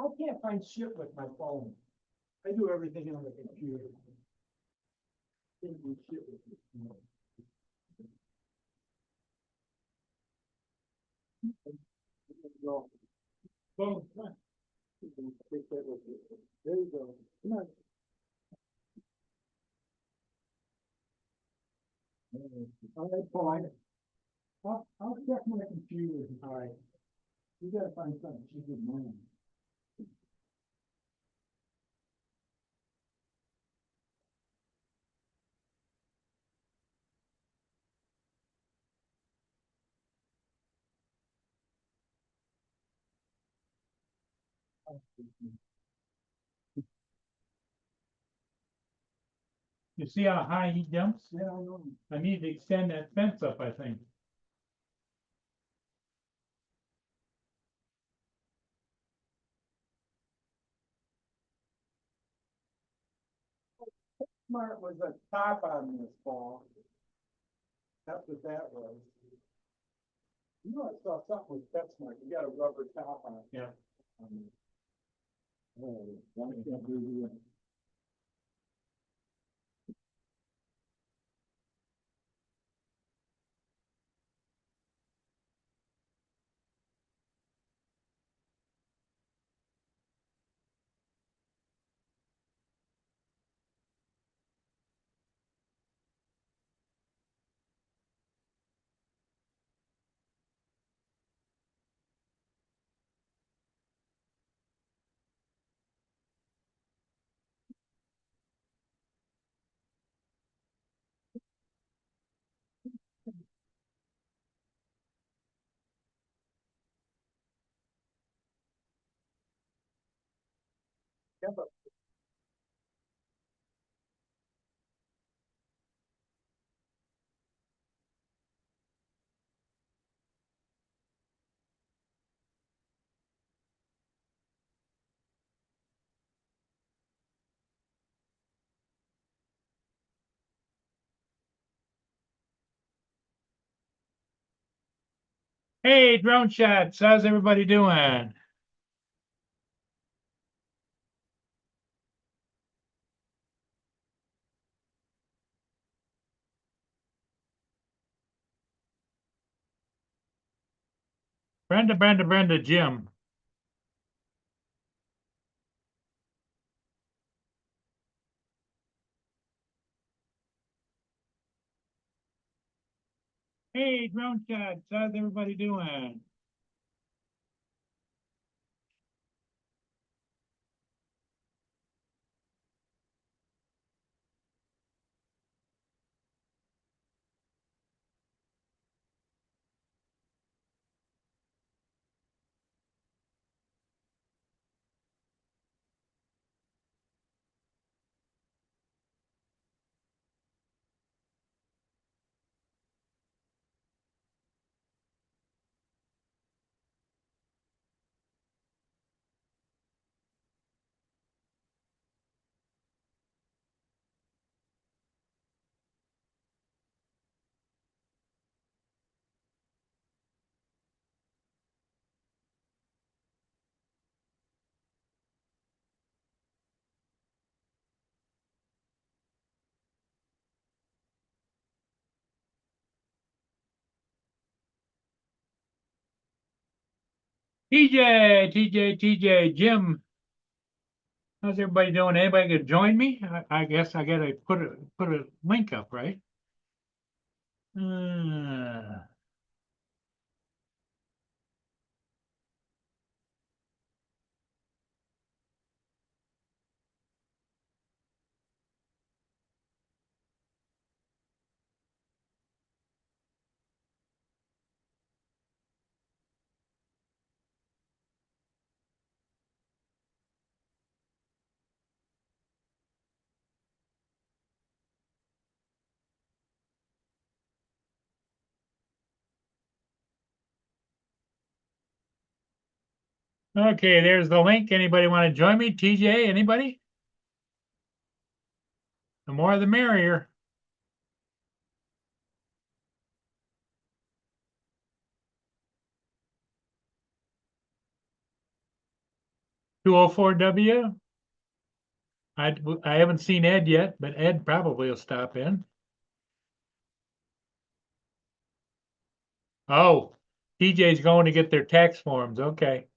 I can't find shit with my phone. I do everything on the computer. Can't do shit with it. No. Boom. Come on. Take that with you. There you go. Come on. All right, fine. I'll check my computer. All right. You gotta find something. She's a good man. You see how high he jumps? Yeah, I know. I need to extend that fence up, I think. Smart was a top on this ball. That's what that was. You know, I saw something with PetSmart. You got a rubber top on it. Yeah. Oh, why can't we do it? Yeah, but hey, drone shots. How's everybody doing? Brenda, Jim. Hey, drone shots. How's everybody doing? TJ, Jim. How's everybody doing? Anybody gonna join me? I guess I gotta put a link up, right? Uh, okay, there's the link. Anybody want to join me? TJ, anybody? The more the merrier. 204W. I haven't seen Ed yet, but Ed probably will stop in. Oh, TJ's going to get their tax forms. Okay.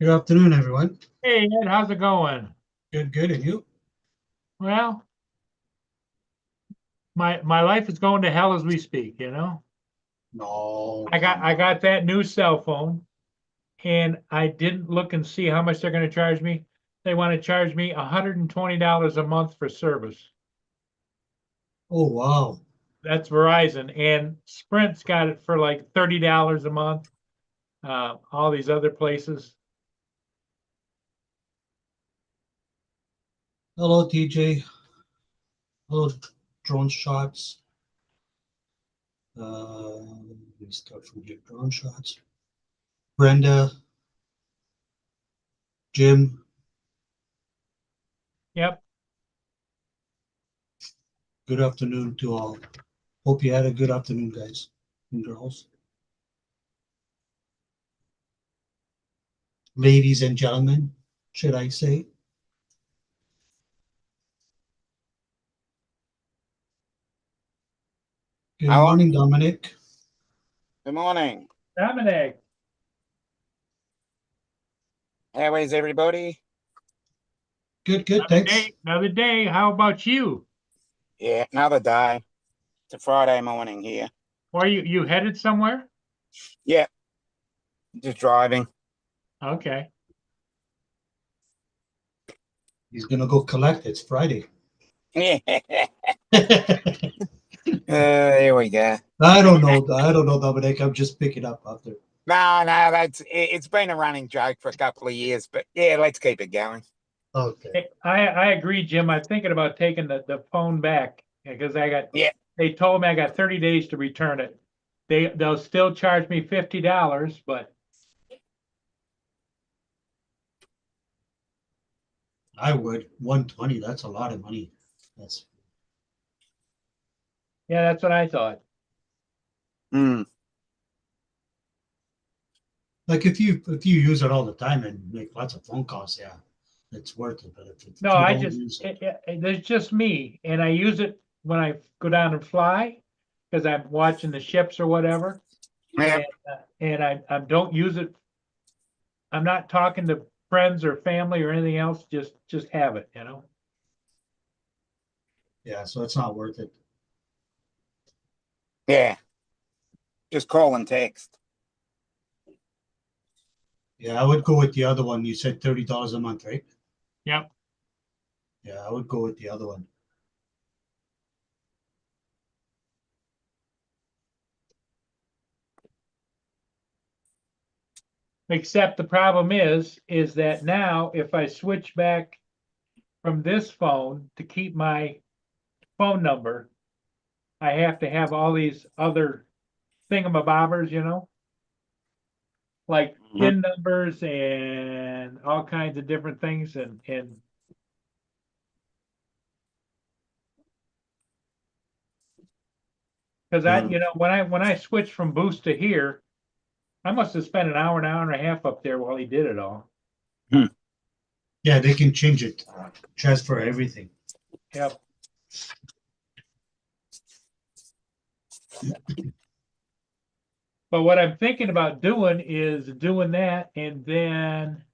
Good afternoon, everyone. Hey, Ed, how's it going? Good, good. And you? Well, my life is going to hell as we speak, you know? No, I got come I on. got that new cell phone and I didn't look and see how much they're going to charge me. They want to charge me $120 a month for service. Oh, wow. That's Verizon, and Sprint's got it for like $30 a month. All these other places. Hello, TJ. Hello, drone shots. Let me start from here. Drone shots. Brenda, Jim, Yep. good afternoon to all. Hope you had a good afternoon, guys and girls. Ladies and gentlemen, should I say? Good Hello. morning, Dominic. Good morning. Dominic. How is everybody? Good, good. Thanks. Another day. How about you? Yeah, another day. It's a Friday morning here. Or you headed somewhere? Yeah, just driving. Okay. He's gonna go collect. It's Friday. Yeah, I here we go. don't know. I don't know, Dominic. I'm just picking up after. No, it's been a running joke for a couple of years, but yeah, let's keep it going. Okay. Hey, I agree, Jim. I'm thinking about taking the phone back because Yeah, they told me I got 30 days to return it. They'll still charge me $50, but I would. 120, that's a lot of money. That's yeah, that's what I thought. mm, like if you use it all the time and make lots of phone calls, yeah, it's worth it. But if No, you I don't just use it, there's just me, and I use it when I go down and fly because I'm watching the ships or whatever, yeah, and I don't use it. I'm not talking to friends or family or anything else. Just have it, you know. yeah, so it's not worth it. yeah. Just call and text. Yeah, I would go with the other one. You said $30 a month, right? Yep. Yeah, I would go with the other one. Except the problem is that now if I switch back from this phone to keep my phone number, I have to have all these other thingamabobbers, you know, like Mhm. PIN numbers and all kinds of different things, and because Mm. when I switched from Boost to here, I must have spent an hour and a half up there while he did it all. Yeah, they can change it, transfer everything. Yep. But what I'm thinking about doing is doing that and then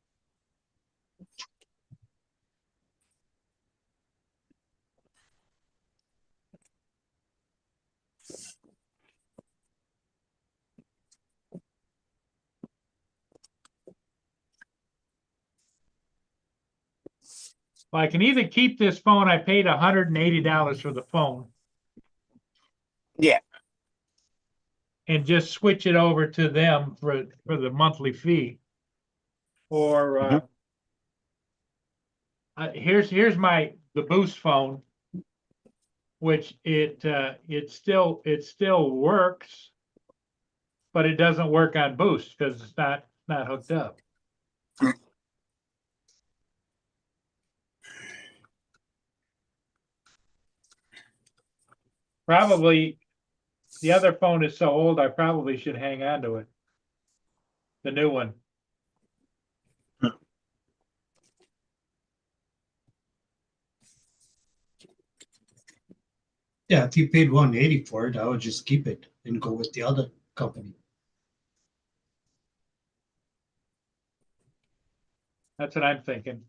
Well, I can either keep this phone, I paid $180 for the phone, Yeah, and just switch it over to them for the monthly fee. Or, here's the Boost phone, which it still works, but it doesn't work on Boost because it's not hooked up. Probably the other phone is so old, I probably should hang on to it. The new one. Yeah, if you paid 180 for it, I would just keep it and go with the other company. That's what I'm thinking.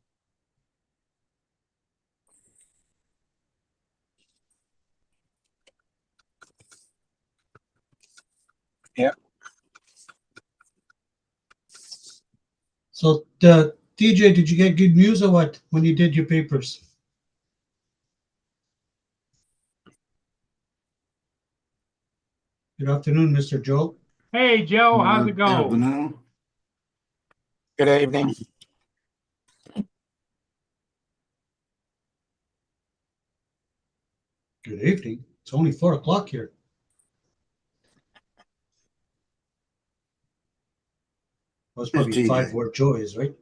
So, TJ, did you get good news or what when you did your papers? Good afternoon, Mr. Joe. Hey, Joe, how's it Good going? afternoon. good evening. Good evening. It's only 4 o'clock here. Well, it's probably TJ. 5 where Joe is, right?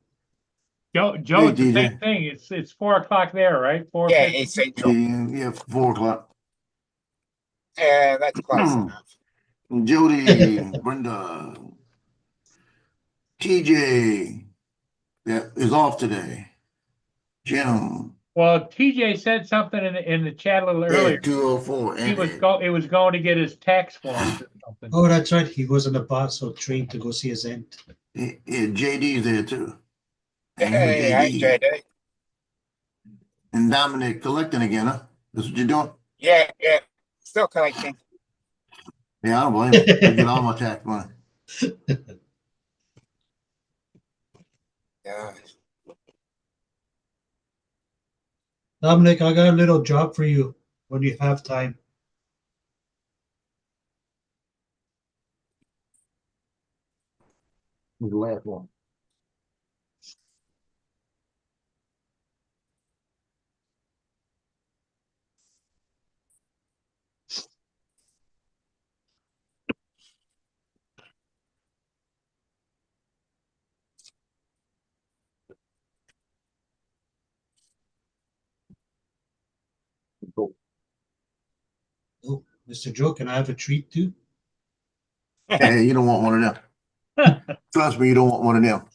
Joe, Hey, it's the same DJ. thing. It's 4 o'clock there, right? Yeah, 4:50? it's Central. Yeah, 4 o'clock. That's close enough. Jody, Brenda, TJ, yeah, is off today. Jim, Well, TJ said something in the chat a little earlier. Ed 204, He was Ed. it was going to get his tax forms or something. Oh, that's right. He was in the bus, so trained to go see his aunt. Yeah, JD's there too. Hey, hi, JD. And Dominic collecting again, huh? That's what you're doing? Yeah, still collecting. Yeah, I don't blame you. I get all my tax money. Yeah. Dominic, I got a little job for you when you have time. The last one. Oh, Mr. Joe, can I have a treat too? Hey, you don't want one of them. Trust me, you don't want one of them.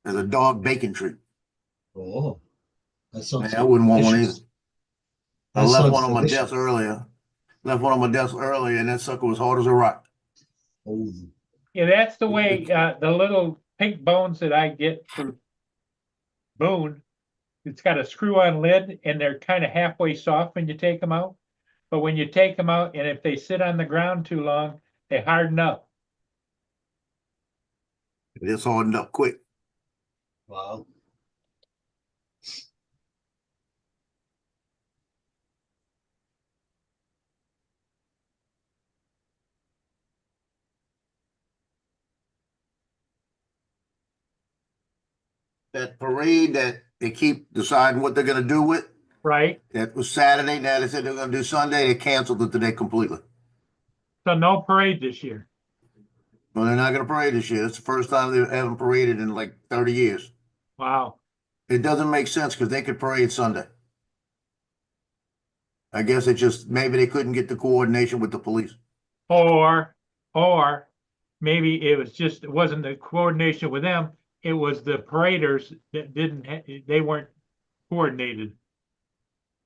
There's a dog bacon treat. Oh, that sounds I wouldn't want one either. delicious. I That left sounds one on my delicious. desk earlier. And that sucker was hard as a rock. Oh, Yeah, that's the way the little pink bones that I get for Boone. It's got a screw-on lid, and they're kind of halfway soft when you take them out. But when you take them out, and if they sit on the ground too long, they harden up. It just hardened up quick. wow. That parade that they keep deciding what they're gonna do with, Right? that was Saturday. Now they said they're gonna do Sunday. They canceled it today completely. So no parade this year. Well, they're not gonna parade this year. It's the first time they haven't paraded in like 30 years. Wow. It doesn't make sense because they could parade Sunday. I guess it just maybe they couldn't get the coordination with the police. Or maybe it wasn't the coordination with them. It was the paraders that they weren't coordinated.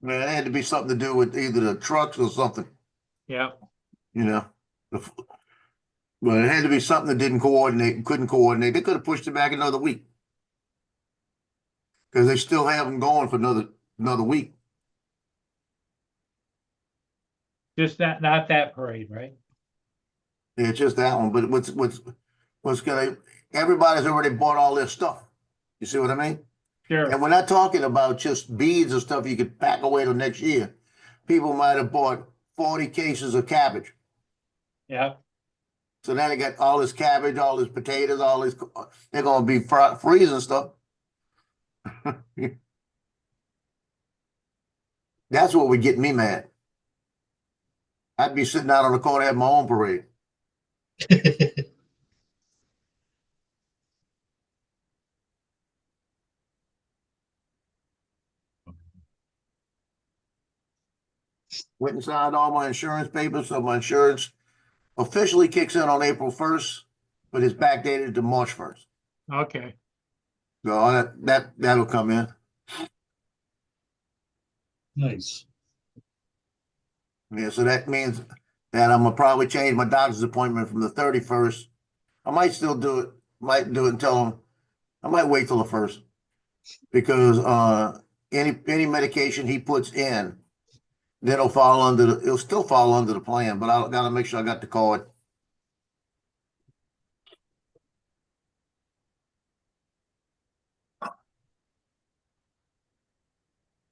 Man, it had to be something to do with either the trucks or something, Yeah. you know. But it had to be something that didn't coordinate and couldn't coordinate. They could have pushed it back another week because they still have them going for another week. Just not that parade, right? Yeah, it's just that one. But what's gonna everybody's already bought all their stuff. You see what I mean? Sure. And we're not talking about just beads and stuff you could pack away till next year. People might have bought 40 cases of cabbage. Yeah. So now they got all this cabbage, all this potatoes, all this, they're gonna be freezing stuff. That's what would get me mad. I'd be sitting out on the corner having my own parade. Went and signed all my insurance papers, so my insurance officially kicks in on April 1st, but it's backdated to March 1st. Okay. So that'll come in. Nice. Yeah, so that means that I'm gonna probably change my doctor's appointment from the 31st. I might still do it, might do it until I might wait till the 1st. Because any medication he puts in, then it'll still fall under the plan, but I gotta make sure I got the card.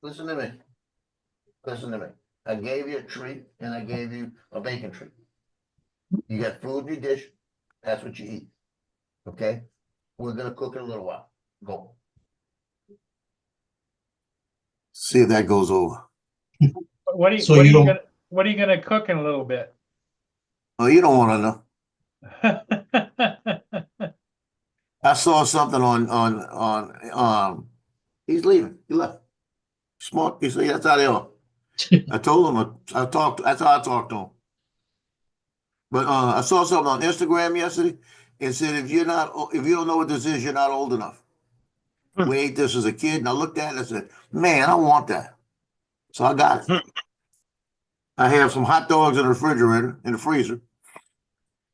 Listen to me. Listen to me. I gave you a treat and I gave you a bacon treat. You got food in your dish. That's what you eat. Okay? We're gonna cook in a little while. Go. See if that goes over. What are you, So what are you you don't- gonna, what are you gonna cook in a little bit? Oh, you don't wanna know. I saw something on he's leaving. He left. Smart. You see, that's how they are. I told him that's how I talked to him. But I saw something on Instagram yesterday. It said if you don't know what this is, you're not old enough. We ate this as a kid, and I looked at it and I said, man, I want that. So I got it. I have some hot dogs in the refrigerator, in the freezer.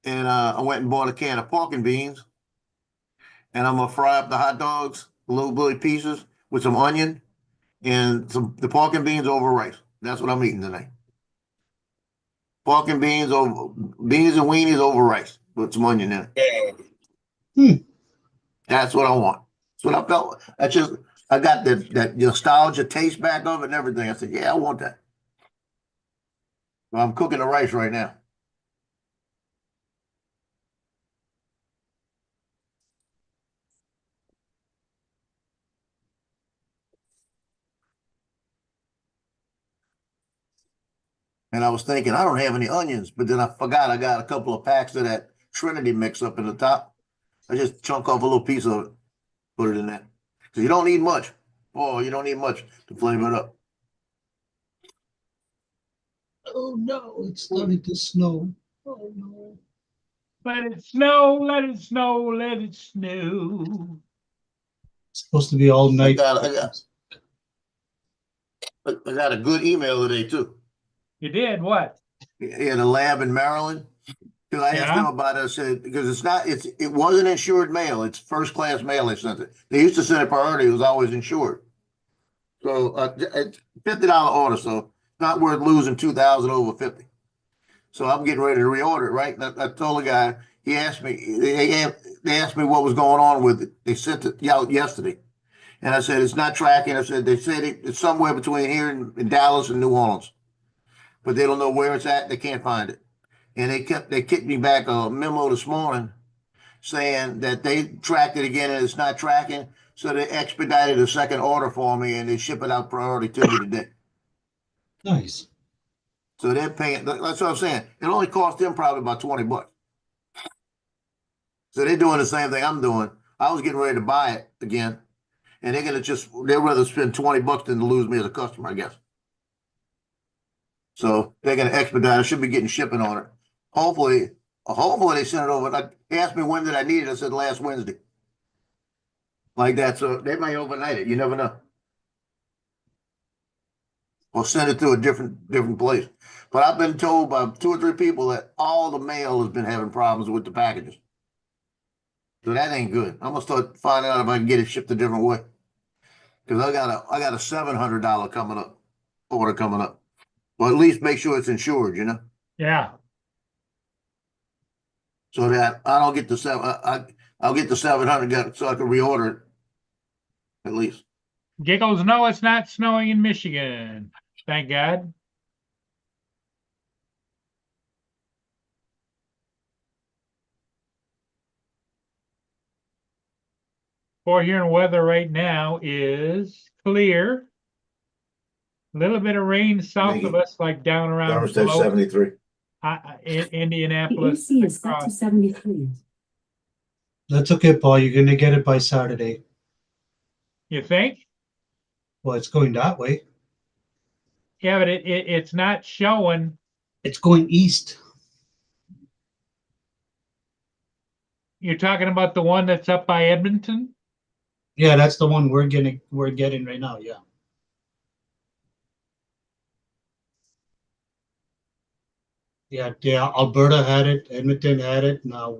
And I went and bought a can of pork and beans. And I'm gonna fry up the hot dogs, little bitty pieces, with some onion and the pork and beans over rice. That's what I'm eating tonight. Pork and beans and weenies over rice with some onion in it. Yeah. That's what I want. That's what I felt. I got that nostalgia taste back of it and everything. I said, yeah, I want that. Well, I'm cooking the rice right now. And I was thinking, I don't have any onions, but then I forgot I got a couple of packs of that Trinity mix up in the top. I just chunk off a little piece of it, put it in there. So you don't need much. Oh, you don't need much to flavor it up. Oh no, it's starting to snow. Oh no. Let it snow, let it snow, let it snow. It's supposed to be all night. I got a good email today too. You did what? In a lab in Maryland. Because I asked Yeah? them about it, I said, because it wasn't insured mail, it's first class mail they sent it. They used to send it priority, it was always insured. So it's $50 order, so not worth losing 2,000 over 50. So I'm getting ready to reorder it, right? And I told the guy, he asked me, they asked me what was going on with it. They sent it out yesterday. And I said, it's not tracking. I said, they said it's somewhere between here in Dallas and New Orleans. But they don't know where it's at. They can't find it. And they kicked me back a memo this morning saying that they tracked it again and it's not tracking. So they expedited a second order for me and they ship it out priority to me today. Nice. So they're paying, that's what I'm saying. It only cost them probably about $20. So they're doing the same thing I'm doing. I was getting ready to buy it again. And they'd rather spend $20 than to lose me as a customer, I guess. So they're gonna expedite. I should be getting shipping on it. Hopefully they send it over. They asked me when did I need it. I said last Wednesday. Like that. So they may overnight it. You never know. Or send it to a different place. But I've been told by 2 or 3 people that all the mail has been having problems with the packages. So that ain't good. I'm gonna start finding out if I can get it shipped a different way. Because I got a $700 order coming up. Well, at least make sure it's insured, you know? Yeah. So that I don't get the I'll get the 700 so I can reorder it. At least. Giggles, no, it's not snowing in Michigan. Thank God. For here in weather right now is clear. Little bit of rain south of Maggie, us, like down around Thermostat's below, 73. in The Indianapolis. AC is set to across. 73. That's okay, Paul. You're gonna get it by Saturday. You think? Well, it's going that way. Yeah, but it's not showing. It's going east. You're talking about the one that's up by Edmonton? Yeah, that's the one we're getting right now. Yeah. Yeah. Alberta had it. Edmonton had it. Now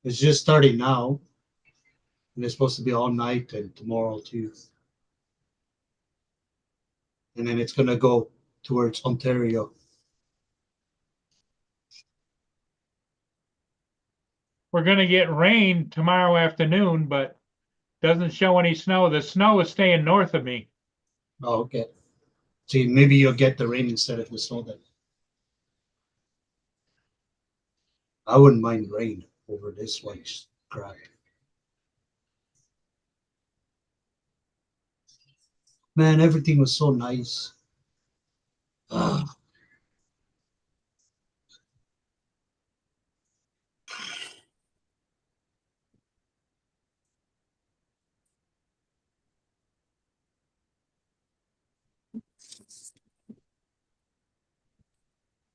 it's just starting now. And it's supposed to be all night and tomorrow too. And then it's gonna go towards Ontario. We're gonna get rain tomorrow afternoon, but doesn't show any snow. The snow is staying north of me. Oh, okay. See, maybe you'll get the rain instead of the snow then. I wouldn't mind rain over this one crap. Man, everything was so nice. Ah.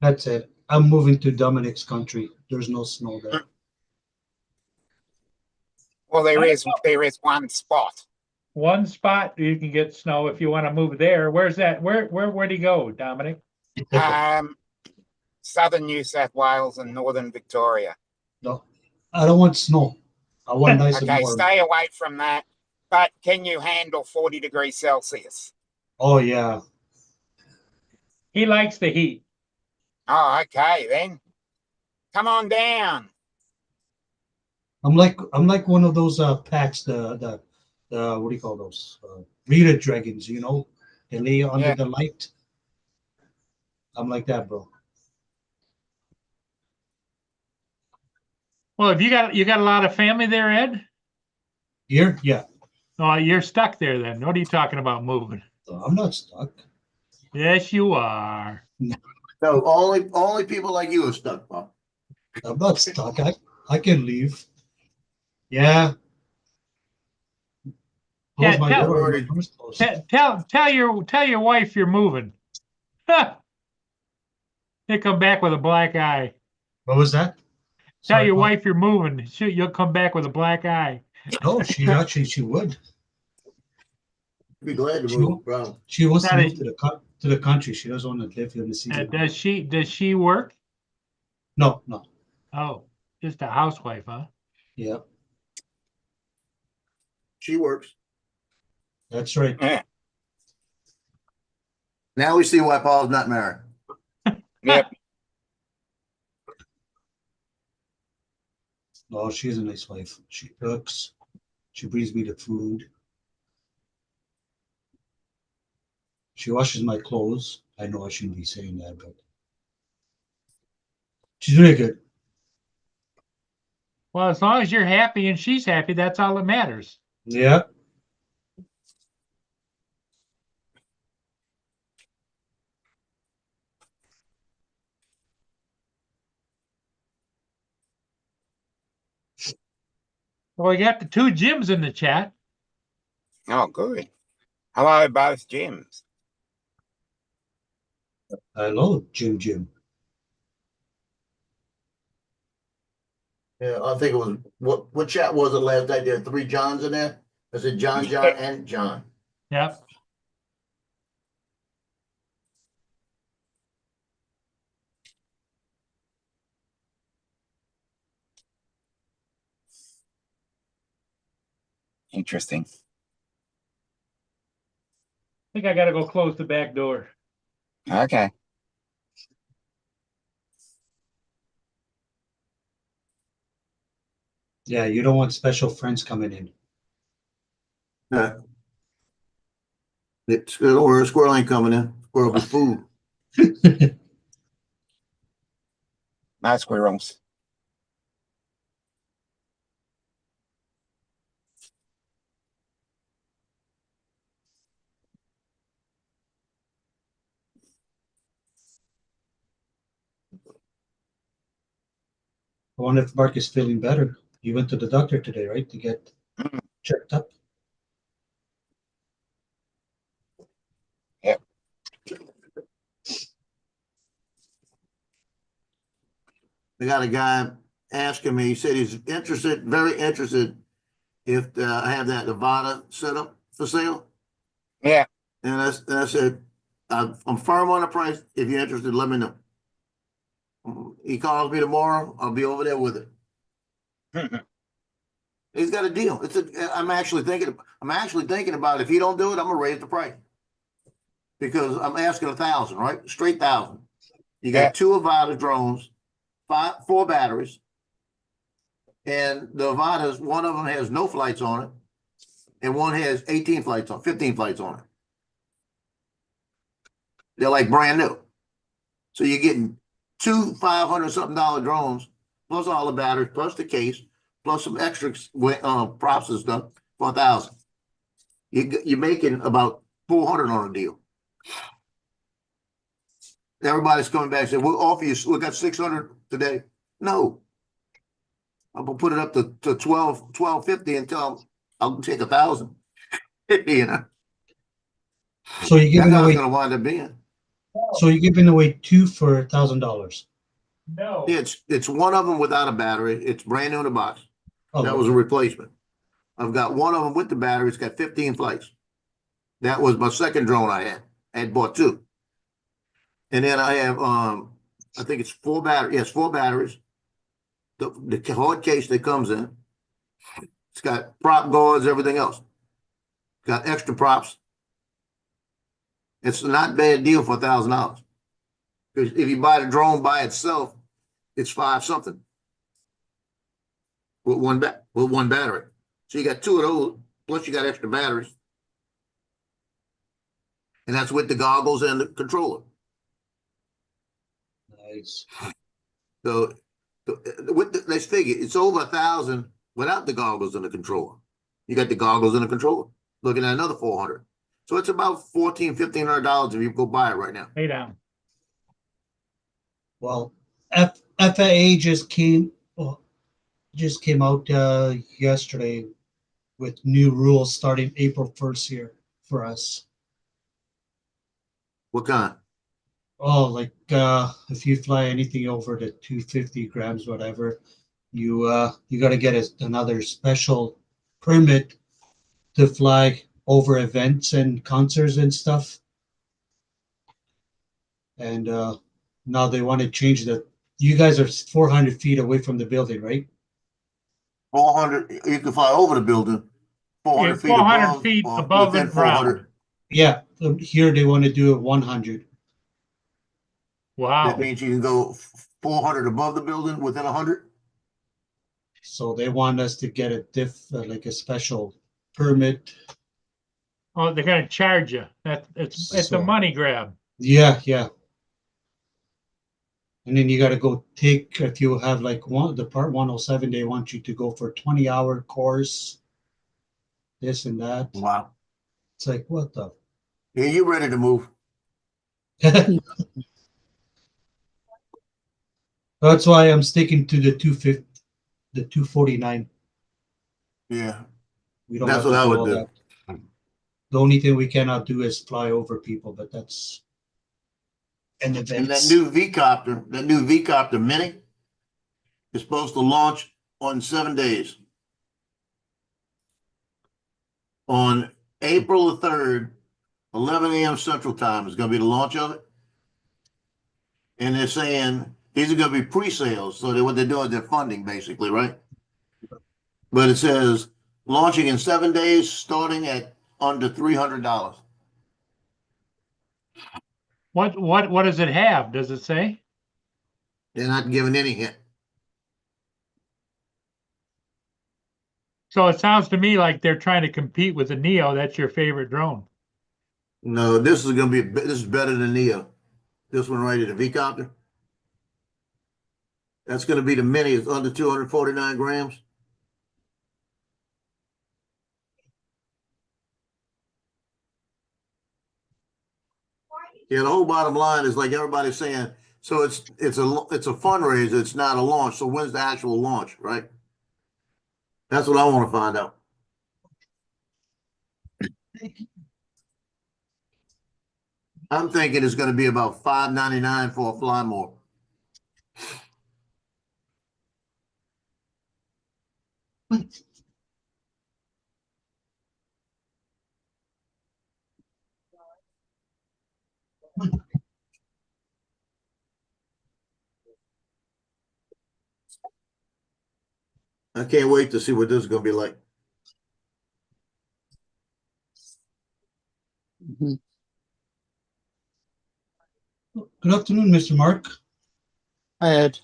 That's it. I'm moving to Dominic's country. There's no snow there. Well, there is one spot. One spot you can get snow if you want to move there. Where's that? Where'd he go, Dominic? Southern New South Wales and Northern Victoria. No, I don't want snow. I want nice and Okay, warm. stay away from that. But can you handle 40 degrees Celsius? Oh yeah. He likes the heat. Oh, okay then. Come on down. I'm like one of those packs, the what do you call those? Rita dragons, you know? They lay under Yeah. the light. I'm like that, bro. Well, if you got a lot of family there, Ed? Here? Yeah. Oh, you're stuck there then. What are you talking about moving? I'm not stuck. Yes, you are. No, only people like you are stuck, Bob. I'm not stuck. I can leave. Yeah. Close Yeah, my tell- door. Already- My door's closed. Tell your wife you're moving. They come back with a black eye. What was that? Tell Sorry, your Paul. wife you're moving. You'll come back with a black eye. No, she would. Be glad to She move, won't. bro. She wants to Not move to the country. She doesn't want to live here in the city. Does she work? No. Oh, just a housewife, huh? Yeah, She works. that's right. Yeah. Now we see why Paul's not married. Yep. No, she's a nice wife. She cooks. She brings me the food. She washes my clothes. I know I shouldn't be saying that, but she's really good. Well, as long as you're happy and she's happy, that's all that matters. Yeah. Well, we got the two Jims in the chat. Oh, good. Hello, both Jims. Hello, Jim. Yeah, I think it was what chat was it last night? There were 3 Johns in there. I said John, and John. Yep. Interesting. I think I gotta go close the back door. Okay. Yeah, you don't want special friends coming in. Yeah. It's, or a squirrel ain't coming in, squirrel be food. No squirrels. I wonder if Mark is feeling better. You went to the doctor today, right, to get Mm. checked up? Yep. I got a guy asking me, he said he's interested, very interested if I have that Nevada set up for sale. Yeah. And I said, I'm firm on the price. If you're interested, let me know. He calls me tomorrow. I'll be over there with it. He's got a deal. I'm actually thinking about it. If he don't do it, I'm gonna raise the price. Because I'm asking 1,000, right? Straight 1,000. You got Yeah. 2 Avata drones, 4 batteries. And the Avatas, one of them has no flights on it, and one has 15 flights on it. They're like brand new. So you're getting 2 $500 something drones, plus all the batteries, plus the case, plus some extra props and stuff for 1,000. You're making about 400 on a deal. Everybody's coming back and saying, we'll offer you, we got 600 today. No. I'm gonna put it up to 1250 and tell them I'll take 1,000. You know, So you're that's giving how it's away. gonna wind up being. So you're giving away 2 for $1,000. No. It's one of them without a battery. It's brand new in the box. Oh, That was a replacement. I've got one of them with the battery. It's got 15 flights. That was my second drone I had. I had bought 2. And then I have I think it's 4 batteries. Yes, 4 batteries. The hard case that comes in. It's got prop guards, everything else. Got extra props. It's not a bad deal for $1,000. Because if you buy the drone by itself, it's 5 something with one battery. So you got 2 of those, plus you got extra batteries, and that's with the goggles and the controller. nice. So let's figure it's over 1,000 without the goggles and the controller. You got the goggles and the controller. Looking at another 400. So it's about $1,400-$1,500 if you go buy it right now. Lay down. Well, FAA just came out yesterday with new rules starting April 1st here for us. What kind? Oh, like if you fly anything over the 250 grams, whatever, you got to get another special permit to fly over events and concerts and stuff. And now they want to change that. You guys are 400 feet away from the building, right? 400. You can fly over the building. 400 Yeah, feet 400 above, feet or above within the ground. 400. Yeah, here they want to do it 100. Wow. That means you can go 400 above the building within 100. So they want us to get like a special permit. Oh, they're gonna charge you. It's a So- money grab. Yeah. And then you got to go take, if you have like the Part 107, they want you to go for a 20-hour course, this and that. Wow. It's like, what the? Yeah, you ready to move? That's why I'm sticking to the 250, the 249. Yeah. We don't That's have what to I do would all do. that. The only thing we cannot do is fly over people, but that's an And event. that new V-Copter Mini is supposed to launch on 7 days. On April the 3rd, 11 a.m. Central Time is going to be the launch of it. And they're saying these are going to be pre-sales. So what they're doing is they're funding basically, right? But it says launching in 7 days, starting at under $300. What does it have? Does it say? They're not giving any hint. So it sounds to me like they're trying to compete with the Neo. That's your favorite drone. No, this is gonna be, this is better than Neo. This one right here, the V-Copter. That's gonna be the mini, it's under 249 grams. Yeah, the whole bottom line is like everybody's saying, so it's a fundraiser, it's not a launch. So when's the actual launch, right? That's what I want to find out. I'm thinking it's gonna be about $5.99 for a fly more. I can't wait to see what this is gonna be like. Good afternoon, Mr. Mark. Hi, Ed,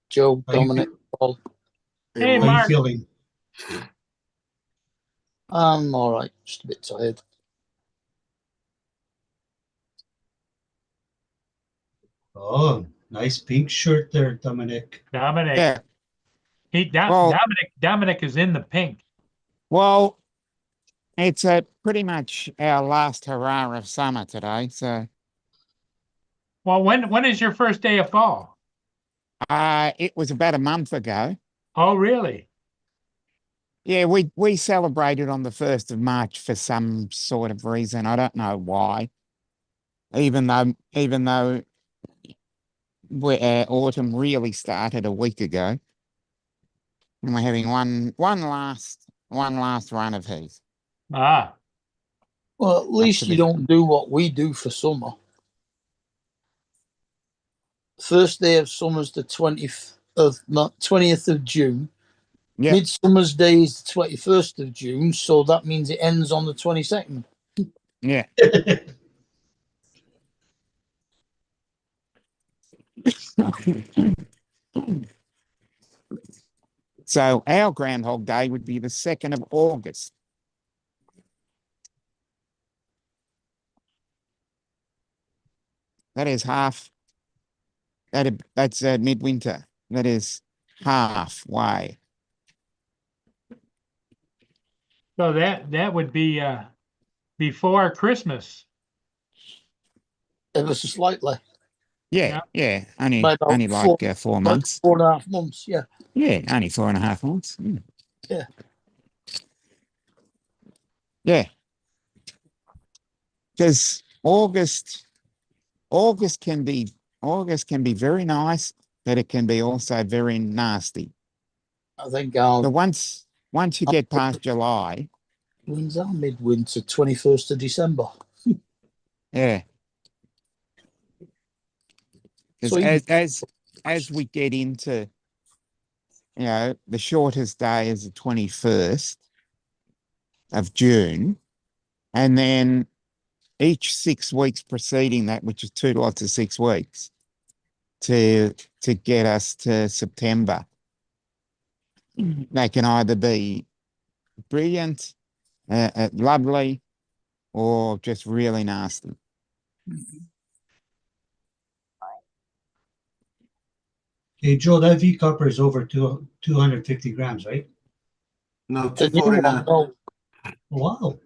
Joe, How you Dominic, Paul. Hey, How you Mark. feeling? I'm all right, just a bit tired. Oh, nice pink shirt there, Dominic. Dominic. Yeah. Well, Dominic is in the pink. Well, it's pretty much our last hurrah of summer today. So Well, when is your first day of fall? it was about a month ago. Oh, really? Yeah, we celebrated on the 1st of March for some sort of reason. I don't know why. Even though autumn really started a week ago. And we're having one last run of his. Ah, Well, at least to you be- don't do what we do for summer. First day of summer's the 20th of June. Yeah. Midsummer's Day is the 21st of June, so that means it ends on the 22nd. Yeah. So our Groundhog Day would be the 2nd of August. That is half. That's midwinter. That is halfway. so that would be before Christmas. Ever so slightly. Yeah. Only By about like 4 months. 4.5 months, yeah. Yeah, only 4.5 months. Yeah. Yeah. Because August can be very nice, but it can be also very nasty. I think But once you get past July, when's our midwinter? 21st of December. yeah. So Because as we get into, the shortest day is the 21st of June, and then each 6 weeks preceding that, which is 2 lots of 6 weeks, to get us to September, they can either be brilliant, lovely, or just really nasty. Hey, Joe, that V copper is over 250 grams, right? No, the new one, 249. no, Wow.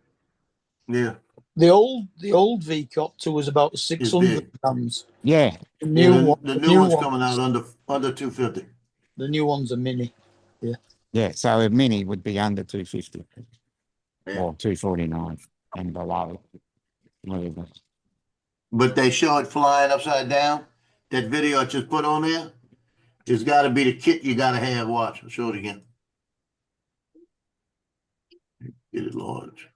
Yeah, the old V-Copter was about it's 600 big. grams. Yeah, The Yeah, new the, one, the new one's coming out under 250. the new one's a mini. yeah. So a mini would be under 250 Yeah. or 249 and below. Whatever. But they show it flying upside down. That video I just put on there, it's got to be the kit you got to have. Watch, I'll show it again. Get it large.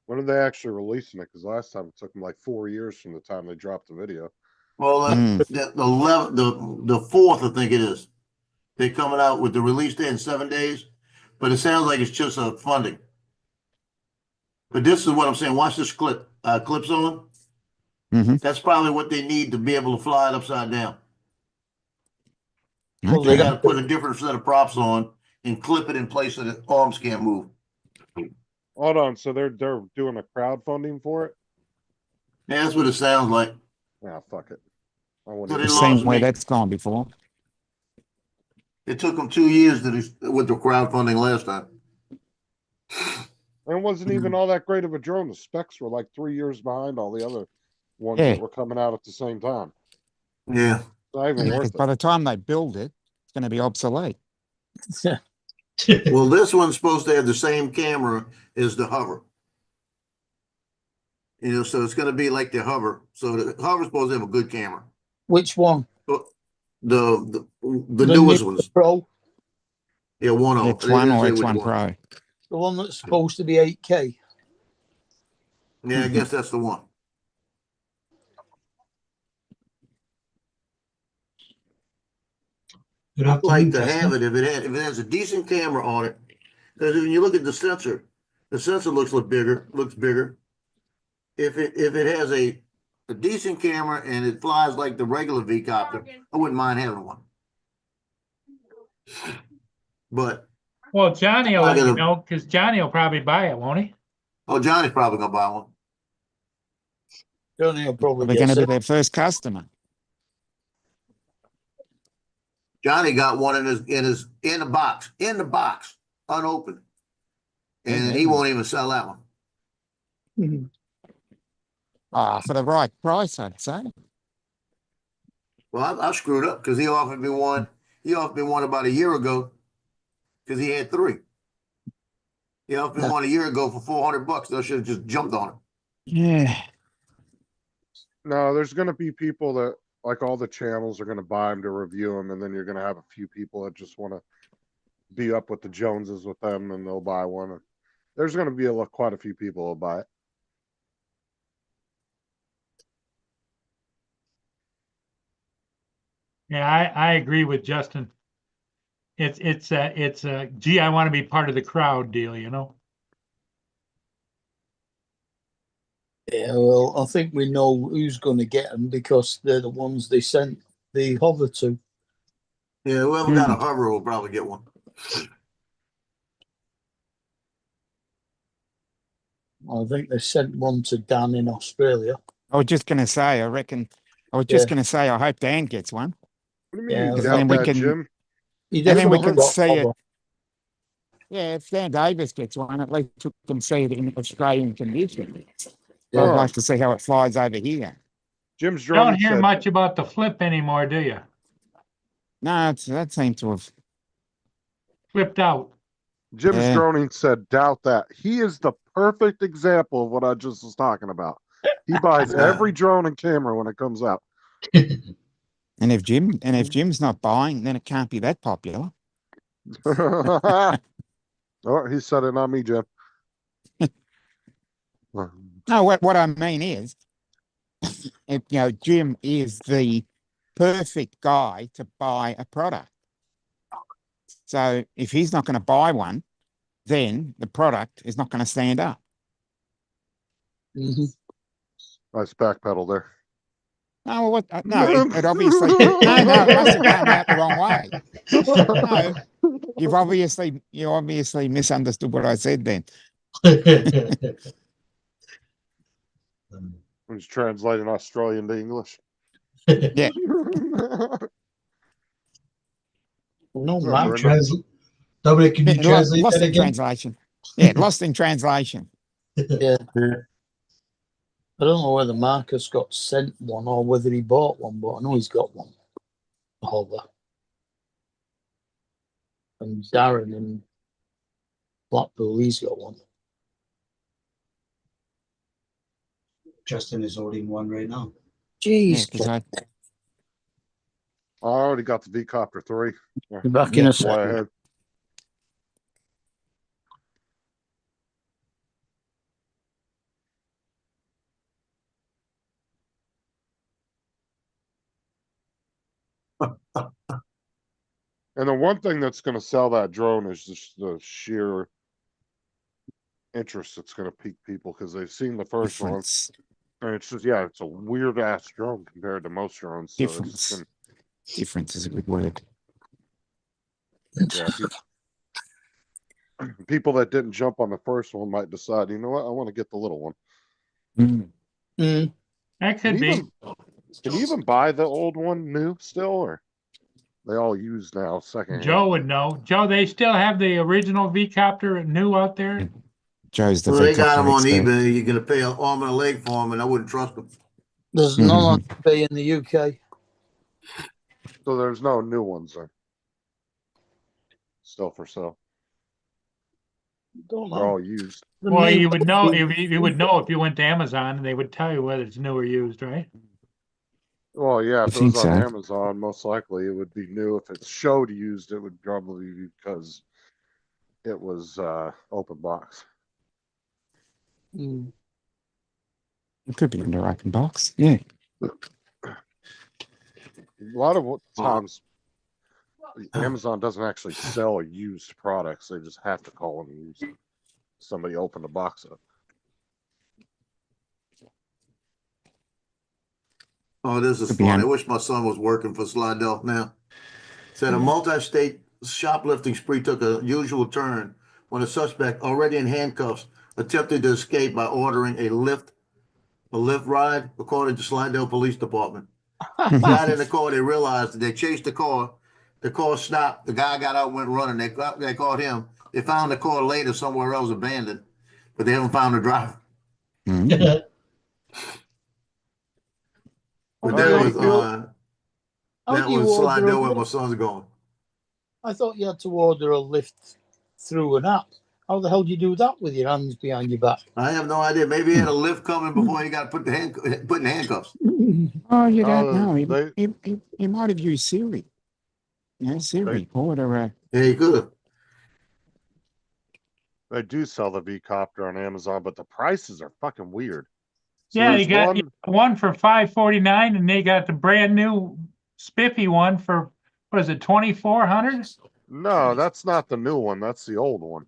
When are they actually releasing it? Because last time it took them like 4 years from the time they dropped the video. Well, Mm. the 4th, I think it is. They're coming out with the release date in 7 days, but it sounds like it's just a funding. But this is what I'm saying. Watch this clip. Clips on. Mhm. That's probably what they need to be able to fly it upside down. Well, They Okay. got to put a different set of props on and clip it in place so the arms can't move. Hold on, so they're doing a crowdfunding for it? Yeah, that's what it sounds like. Yeah, fuck it. I So wouldn't they I've even- lost seen where me. that's gone before. It took them 2 years with the crowdfunding last time. And it wasn't even all that great of a drone. The specs were like 3 years behind all the other ones Yeah. that were coming out at the same time. Yeah. It's not even Because worth by it. the time they build it, it's going to be obsolete. Well, this one's supposed to have the same camera as the hover. You know, so it's going to be like the hover. So the hover's supposed to have a good camera. Which one? The newest new ones. Pro, Yeah, 1.0. It's They one didn't or say it's which one Pro. the one that's supposed to be 8K. Yeah, I guess that's the one. Good I'd afternoon, like to have Justin. it if it has a decent camera on it. Because when you look at the sensor looks bigger. If it has a decent camera and it flies like the regular V-copter, I wouldn't mind having one. But Well, Johnny will I let you gotta- know, because Johnny will probably buy it, won't he? Johnny's probably gonna buy one. Johnny will probably They're going get to be it. their first customer. Johnny got one in the box, unopened. And he won't even sell that one. Mhm. Ah, for the right price, I'd say. Well, I screwed up because he offered me one. He offered me one about a year ago because he had 3. He offered me one a year ago for $400. I should have just jumped on it. Yeah. No, there's gonna be people that, like all the channels are gonna buy them to review them, and then you're gonna have a few people that just wanna be up with the Joneses with them, and they'll buy one. And there's gonna be quite a few people who'll buy it. Yeah, I agree with Justin. It's a gee, I want to be part of the crowd deal, you know? Yeah, well, I think we know who's going to get them because they're the ones they sent the hover to. Yeah, whoever got a hover will probably get one. I think they sent one to Dan in Australia. I was just going to say, I reckon, I hope Dan gets one. What do you mean Yeah, you because doubt then we that, can- Jim? He And then we definitely can got see it. hover. Yeah, if Dan Davis gets one, at least we can see it in Australian conditions. Yeah. I'd like to see how it flies over here. Jim's You don't drone hear said, much about the flip anymore, do you? No, that seems to have. Flipped out. Jim's Yeah. droning said, doubt that. He is the perfect example of what I just was talking about. He buys every drone and camera when it comes out. And if Jim's not buying, then it can't be that popular. Oh, he said it, not me, Jim. No, what I mean is, if, Jim is the perfect guy to buy a product. So if he's not going to buy one, then the product is not going to stand up. Mhm. Nice backpedal there. No, it obviously, no, it must have come out the wrong way. No, you obviously misunderstood what I said then. He's translating Australian to English. Yeah. No, No, man. Brenda. Dominic, can you translate Lost that in again? translation. Yeah, lost in translation. Yeah. I don't know whether Marcus got sent one or whether he bought one, but I know he's got one. A hover. And Darren in Blackpool, he's got one. Justin is holding one right now. Yeah, Jeez, 'cause I, I already got the V-Copter 3. be back in a Fly second. ahead. And the one thing that's going to sell that drone is just the sheer interest that's going to pique people because they've seen the first one. difference. And it's just, yeah, it's a weird ass drone compared to most drones. So it's just Difference. Difference is a good word. yeah, people that didn't jump on the first one might decide, you know what, I want to get the little one. Mm. Mm. That Can could be. you even buy the old one new still, or they all used now secondhand? Joe would know. Joe, they still have the original V-copter new out there? Joe's the Well, they got V-copter them on expert. eBay. You're gonna pay an arm and a leg for them, and I wouldn't trust them. There's none on eBay in the UK. So there's no new ones then. Still for sale. Don't They're know. all used. The Well, new you would know, one- you would know if you went to Amazon and they would tell you whether it's new or used, right? Well, yeah, I if it was think on so. Amazon, most likely it would be new. If it showed used, it would probably be because it was open box. Mm. It could be in the open box. Yeah. A lot of times Amazon doesn't actually sell used products. They just have to call them used. Somebody opened the box up. Oh, this is Could be funny. I on- wish my son was working for Slidell now. Said a multi-state shoplifting spree took a usual turn when a suspect, already in handcuffs, attempted to escape by ordering a Lyft ride, according to Slidell Police Department. He got in the car. They realized that they chased the car. The car stopped. The guy got out, went running. They caught him. They found the car later somewhere else abandoned, but they haven't found the driver. Mm. But How that do was you- how that do you was order Slidell a where my lift? son's going. I thought you had to order a lift through an app. How the hell do you do that with your hands behind your back? I have no idea. Maybe he had a lift coming before he got put in handcuffs. Oh, you don't Oh, know. He, they- he might have used Siri. Yeah, Siri. Order a. Yeah, he could. They do sell the V-copter on Amazon, but the prices are fucking weird. So Yeah, there's you got one- one for $549 and they got the brand new spiffy one for, what is it, 2,400? No, that's not the new one. That's the old one.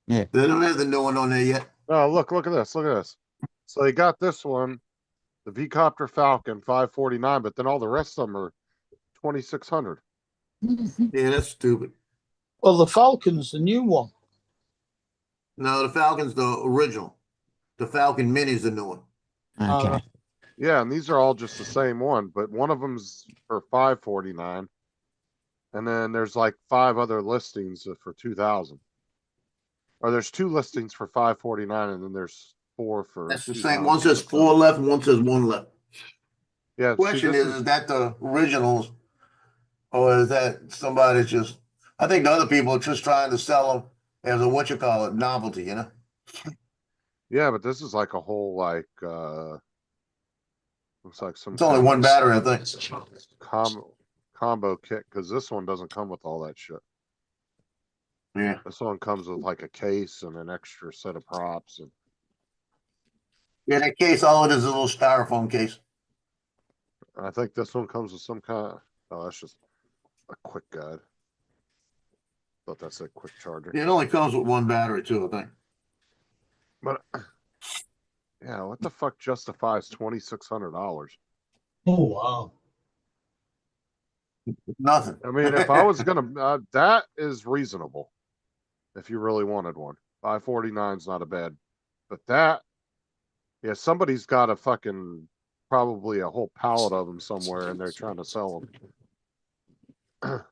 They don't have the new one on there yet. Oh, look at this. Look at this. So they got this one, the V-copter Falcon, $549, but then all the rest of them are $2,600. Yeah, that's stupid. Well, the Falcon's the new one. No, the Falcon's the original. The Falcon Mini's the new one. Okay. right. Yeah, and these are all just the same one, but one of them's for $549, and then there's like 5 other listings for $2,000. Or there's 2 listings for $549, and then there's 4 for. That's the same. One says 4 left, and one says 1 left. Yeah. Question is that the originals, or is that somebody just? I think the other people are just trying to sell them as a novelty, you know? Yeah, but this is like a whole looks like some. It's only kind one of battery, I think. combo kit, because this one doesn't come with all that shit. Yeah. This one comes with like a case and an extra set of props, and Yeah, that case, all it is a little styrofoam case. I think this one comes with some kind of. Oh, that's just a quick guide. Thought that's a quick charger. It only comes with 1 battery too, I think. But yeah, what the fuck justifies $2,600? Oh, wow. Nothing. I mean, if I was gonna, that is reasonable. If you really wanted one, $549 is not a bad, but that, yeah, somebody's got a fucking probably a whole pallet of them somewhere, and they're trying to sell them.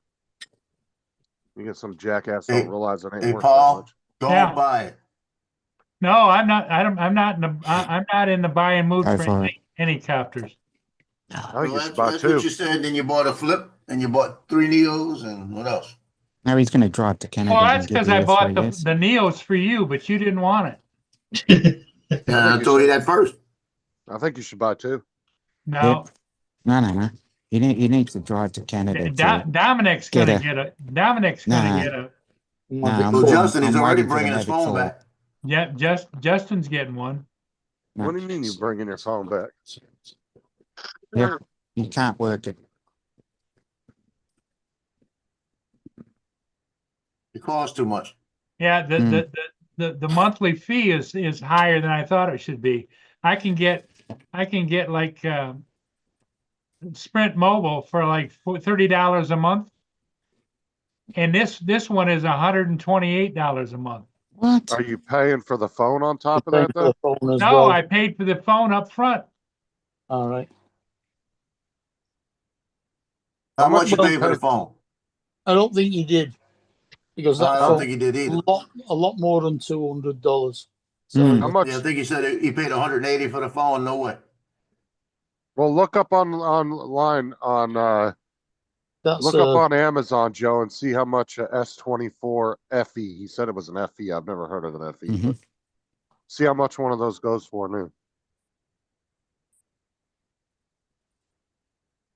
You get some jackass Hey- don't realize it ain't hey, worth Paul. that much. Don't Yeah. buy it. No, I'm not, I'm not in the, I'm not in the buying mood Go for for any copters. I think Well, you should that's buy what 2. you said. Then you bought a Flip, and you bought 3 Neos, and what else? Now he's going to drive to Canada. Well, and that's give because you I a bought 3S. the Neos for you, but you didn't want it. Yeah, I told you that first. I think you should buy 2. No, No. He needs to drive to Canada. to, Dominic's get gonna a- get a, Dominic's gonna Nah. get a, I'm- Well, I'm- Justin, he's I'm already waiting for the bringing his Mavic phone 4. back. yeah, Justin's getting one. No. What do you mean you bringing your phone back? Yeah, you can't work it. It costs too much. Yeah, Hmm. the monthly fee is higher than I thought it should be. I can get like Sprint Mobile for like $30 a month. And this one is $128 a month. What? Are you paying for the phone on top of Paying that for though? the phone as No, well. I paid for the phone up front. All right. How much you Well, pay for the phone? I don't think you did because that I don't phone think he did either. a lot more than $200. So Hmm. How much? Yeah, I think he said he paid 180 for the phone. No way. Well, look up online on that's look up on Amazon, Joe, and see how much a S24 FE. He said it was an FE. I've never heard of an FE, Mhm. but see how much one of those goes for new.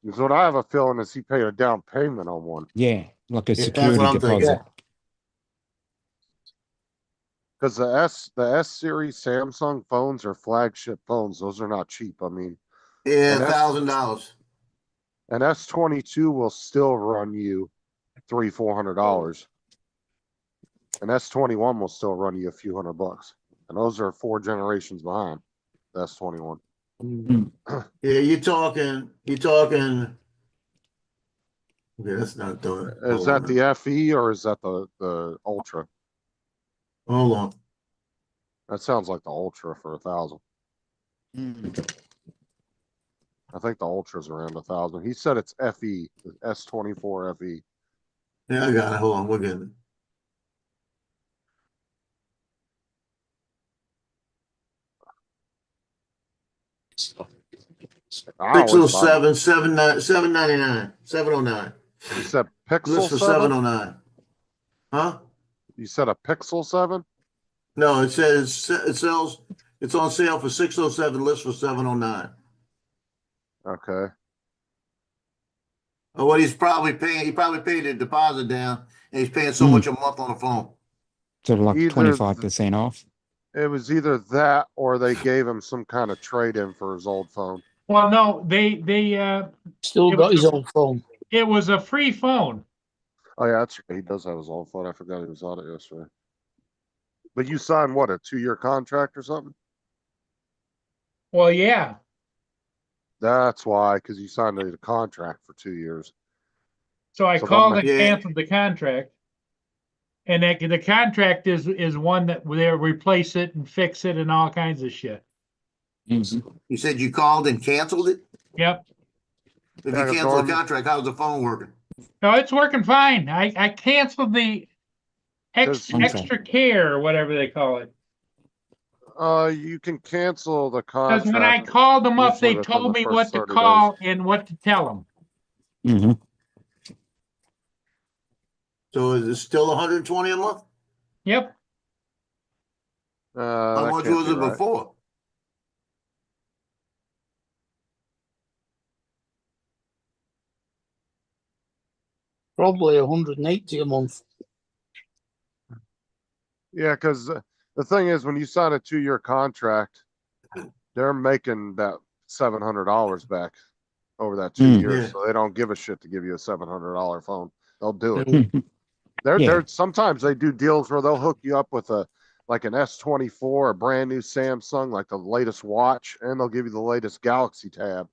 Because what I have a feeling is he paid a down payment on one. Yeah, like a Yeah, that's security what I'm thinking. deposit. Because the S series Samsung phones are flagship phones. Those are not cheap. I mean, Yeah, And that's- $1,000. an S22 will still run you $300-400. An S21 will still run you a few $100. And those are 4 generations behind the S21. Yeah, you're talking. Okay, that's not doing it. Is that the FE or is that the Ultra? Hold on. That sounds like the Ultra for 1,000. Mm. I think the Ultra's around 1,000. He said it's FE, the S24 FE. Yeah, I got it. Hold on, we're getting I always buy them. 607, 799, 709. You said Pixel List for 7? 709. Huh? You said a Pixel 7? No, it says it sells. It's on sale for 607. List for 709. Okay. What he's probably paying, he probably paid the deposit down, and he's paying so much a month on the phone. Sort of like Either 25% off. It was either that or they gave him some kind of trade-in for his old phone. Well, no, they still It got was his own phone. it was a free phone. Oh yeah, that's right. He does have his old phone. I forgot he was on it yesterday. But you signed what, a 2-year contract or something? Well, yeah. That's why, because you signed a contract for 2 years. So I So that called might- and Yeah. canceled the contract. And that the contract is one that they'll replace it and fix it and all kinds of shit. Mhm. You said you called and canceled it? Yep. If Yeah, you 'cause cancel the Norm- contract, how's the phone working? No, it's working fine. I canceled the Does- extra care or whatever they call it. You can cancel the Because when I contract. called them up, usually they within told the me first what to 30 call and what to tell them. Mhm. So is it still 120 a month? Yep. How That much can't was be it right. before? Probably 180 a month. Yeah, because the thing is, when you sign a 2-year contract, they're making that $700 back over that 2 Mm. years. Yeah. So they don't give a shit to give you a $700 phone. They'll do it. Mm. They're sometimes they do deals where they'll hook you up with an S24, a brand new Samsung, like the latest watch, and they'll give you the latest Galaxy Tab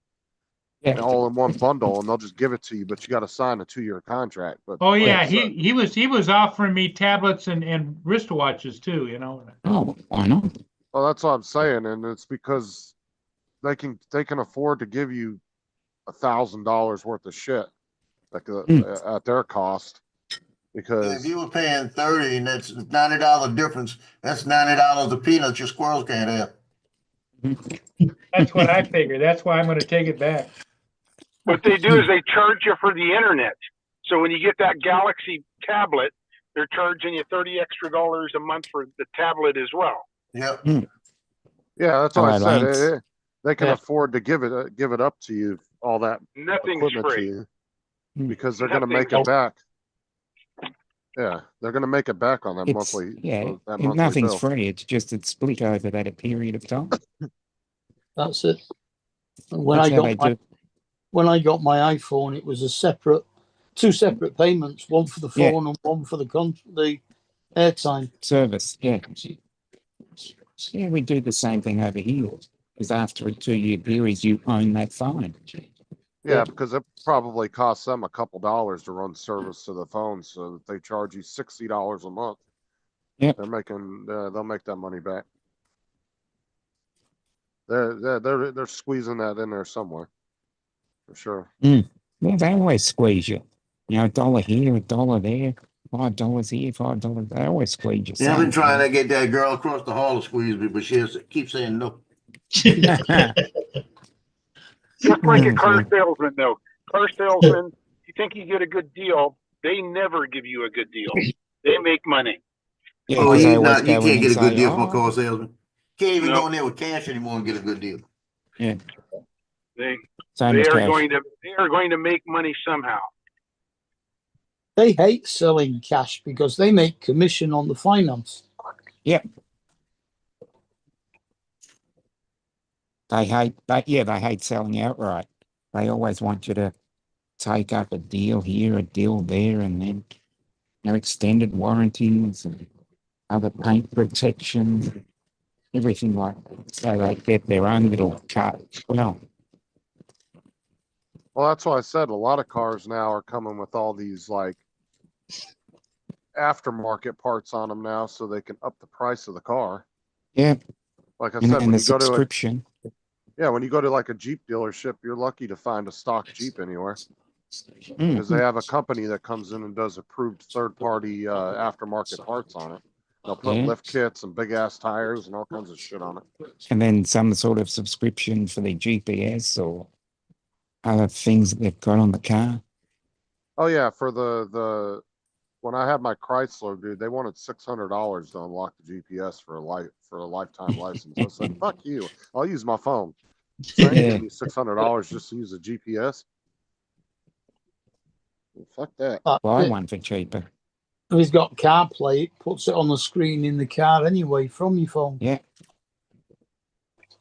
Yeah. all in one bundle, and they'll just give it to you. But you got to sign a 2-year contract. But Oh like yeah, I said, he was offering me tablets and wristwatches too, you know. Oh, why not? well, that's what I'm saying, and it's because they can afford to give you $1,000 worth of shit like at their cost. Because If you were paying 30 and that's $90 difference, that's $90 of peanuts your squirrels can't have. That's what I figured. That's why I'm going to take it back. What they do is they charge you for the internet. So when you get that Galaxy tablet, they're charging you $30 extra a month for the tablet as well. Yep. yeah, that's what I Alright, said. Lance. They can Yeah. afford to give it up to you, all that Nothing's equipment to free. you, Hmm. because they're going to make Nothing's- it back. Yeah, they're going to make it back on that It's, monthly. yeah, that monthly nothing's bill. free. It's just it's split over that period of time. That's it. And when That's I how they got my do. when I got my iPhone, it was two separate payments, one for the Yeah. phone and one for the airtime. Service. Yeah. Yeah, we do the same thing over here. Because after a 2-year period, you own that phone. Yeah, because it probably costs them a couple dollars to run service to the phone, so if they charge you $60 a month. Yep. They'll make that money back. They're squeezing that in there somewhere, for sure. Well, they always squeeze you. You know, $1 here, $1 there, $5 here, $5. They always squeeze you. Yeah, I've been trying something. to get that girl across the hall to squeeze me, but she keeps saying no. Just like a car salesman, though. Car salesman, you think you get a good deal, they never give you a good deal. They make money. Yeah, Oh, 'cause they you always not, you go in can't and get a good say, deal from a "Oh, car salesman. Can't even Nope. go in there with cash anymore and get a good deal. yeah, They so they much are cash." going to make money somehow. They hate selling cash because they make commission on the finance. They hate selling outright. They always want you to take up a deal here, a deal there, and then extended warranties and other paint protection, everything like that. So they get their own little cut. Well, Well, that's why I said a lot of cars now are coming with all these like aftermarket parts on them now, so they can up the price of the car. yeah, Like I and, said, and when the you go to subscription. when you go to like a Jeep dealership, you're lucky to find a stock Jeep anywhere Mm, because they have a company that comes in and does approved third-party aftermarket parts on it. They'll put Yeah. lift kits and big ass tires and all kinds of shit on it. and then some sort of subscription for the GPS or other things that they've got on the car. Oh yeah, for the when I had my Chrysler, dude, they wanted $600 to unlock the GPS for a lifetime license. I said, "Fuck you! I'll use my phone. So I ain't Yeah. giving you $600 just to use a GPS. Fuck that." Buy one for cheaper. If he's got CarPlay, it puts it on the screen in the car anyway from your phone. Yeah.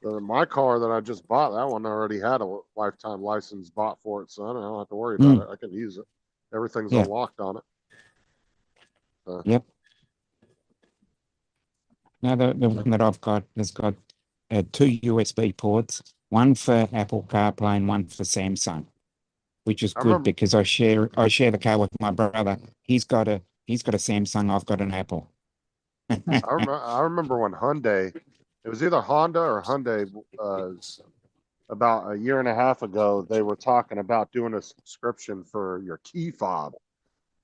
My car that I just bought, that one already had a lifetime license bought for it, son. I don't have to worry about it. I can use it. Everything's Yeah. unlocked on it. Yep. Now the one that I've got has got 2 USB ports, one for Apple CarPlay and one for Samsung, which is I good remember- because I share the car with my brother. He's got a Samsung, I've got an Apple. I remember when Hyundai, it was either Honda or Hyundai, about a year and a half ago, they were talking about doing a subscription for your key fob.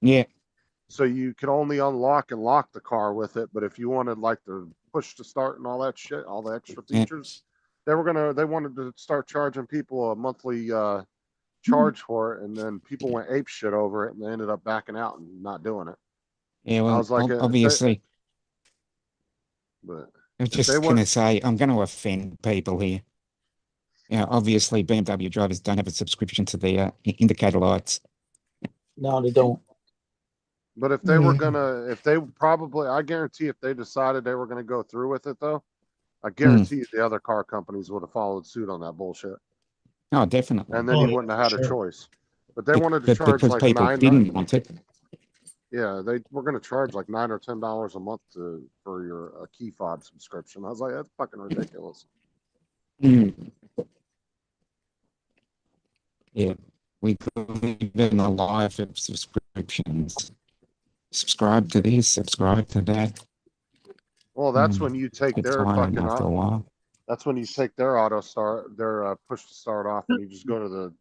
Yeah. So you could only unlock and lock the car with it, but if you wanted like the push to start and all that shit, all the extra features, they wanted to start charging people a monthly charge for it, and then people went ape shit over it, and they ended up backing out and not doing it. Yeah, I well, was like, obviously, but I was if they just want- going to say, I'm going to offend people here. Yeah, obviously, BMW drivers don't have a subscription to the indicator lights. No, they don't. But if they were gonna, I guarantee if they decided they were gonna go through with it though, I guarantee you the other car companies would have followed suit on that bullshit. Oh, definitely. And then you wouldn't have had a choice. But they wanted to But charge because like people didn't want it. Yeah, they were gonna charge like $9 or $10 a month for your key fob subscription. I was like, that's fucking ridiculous. Mm. Yeah, we live in a life of subscriptions. Subscribe to this, subscribe to that. Well, that's when you take It's their tiring fucking after a while. That's when you take their auto start, their push to start off, and you just go to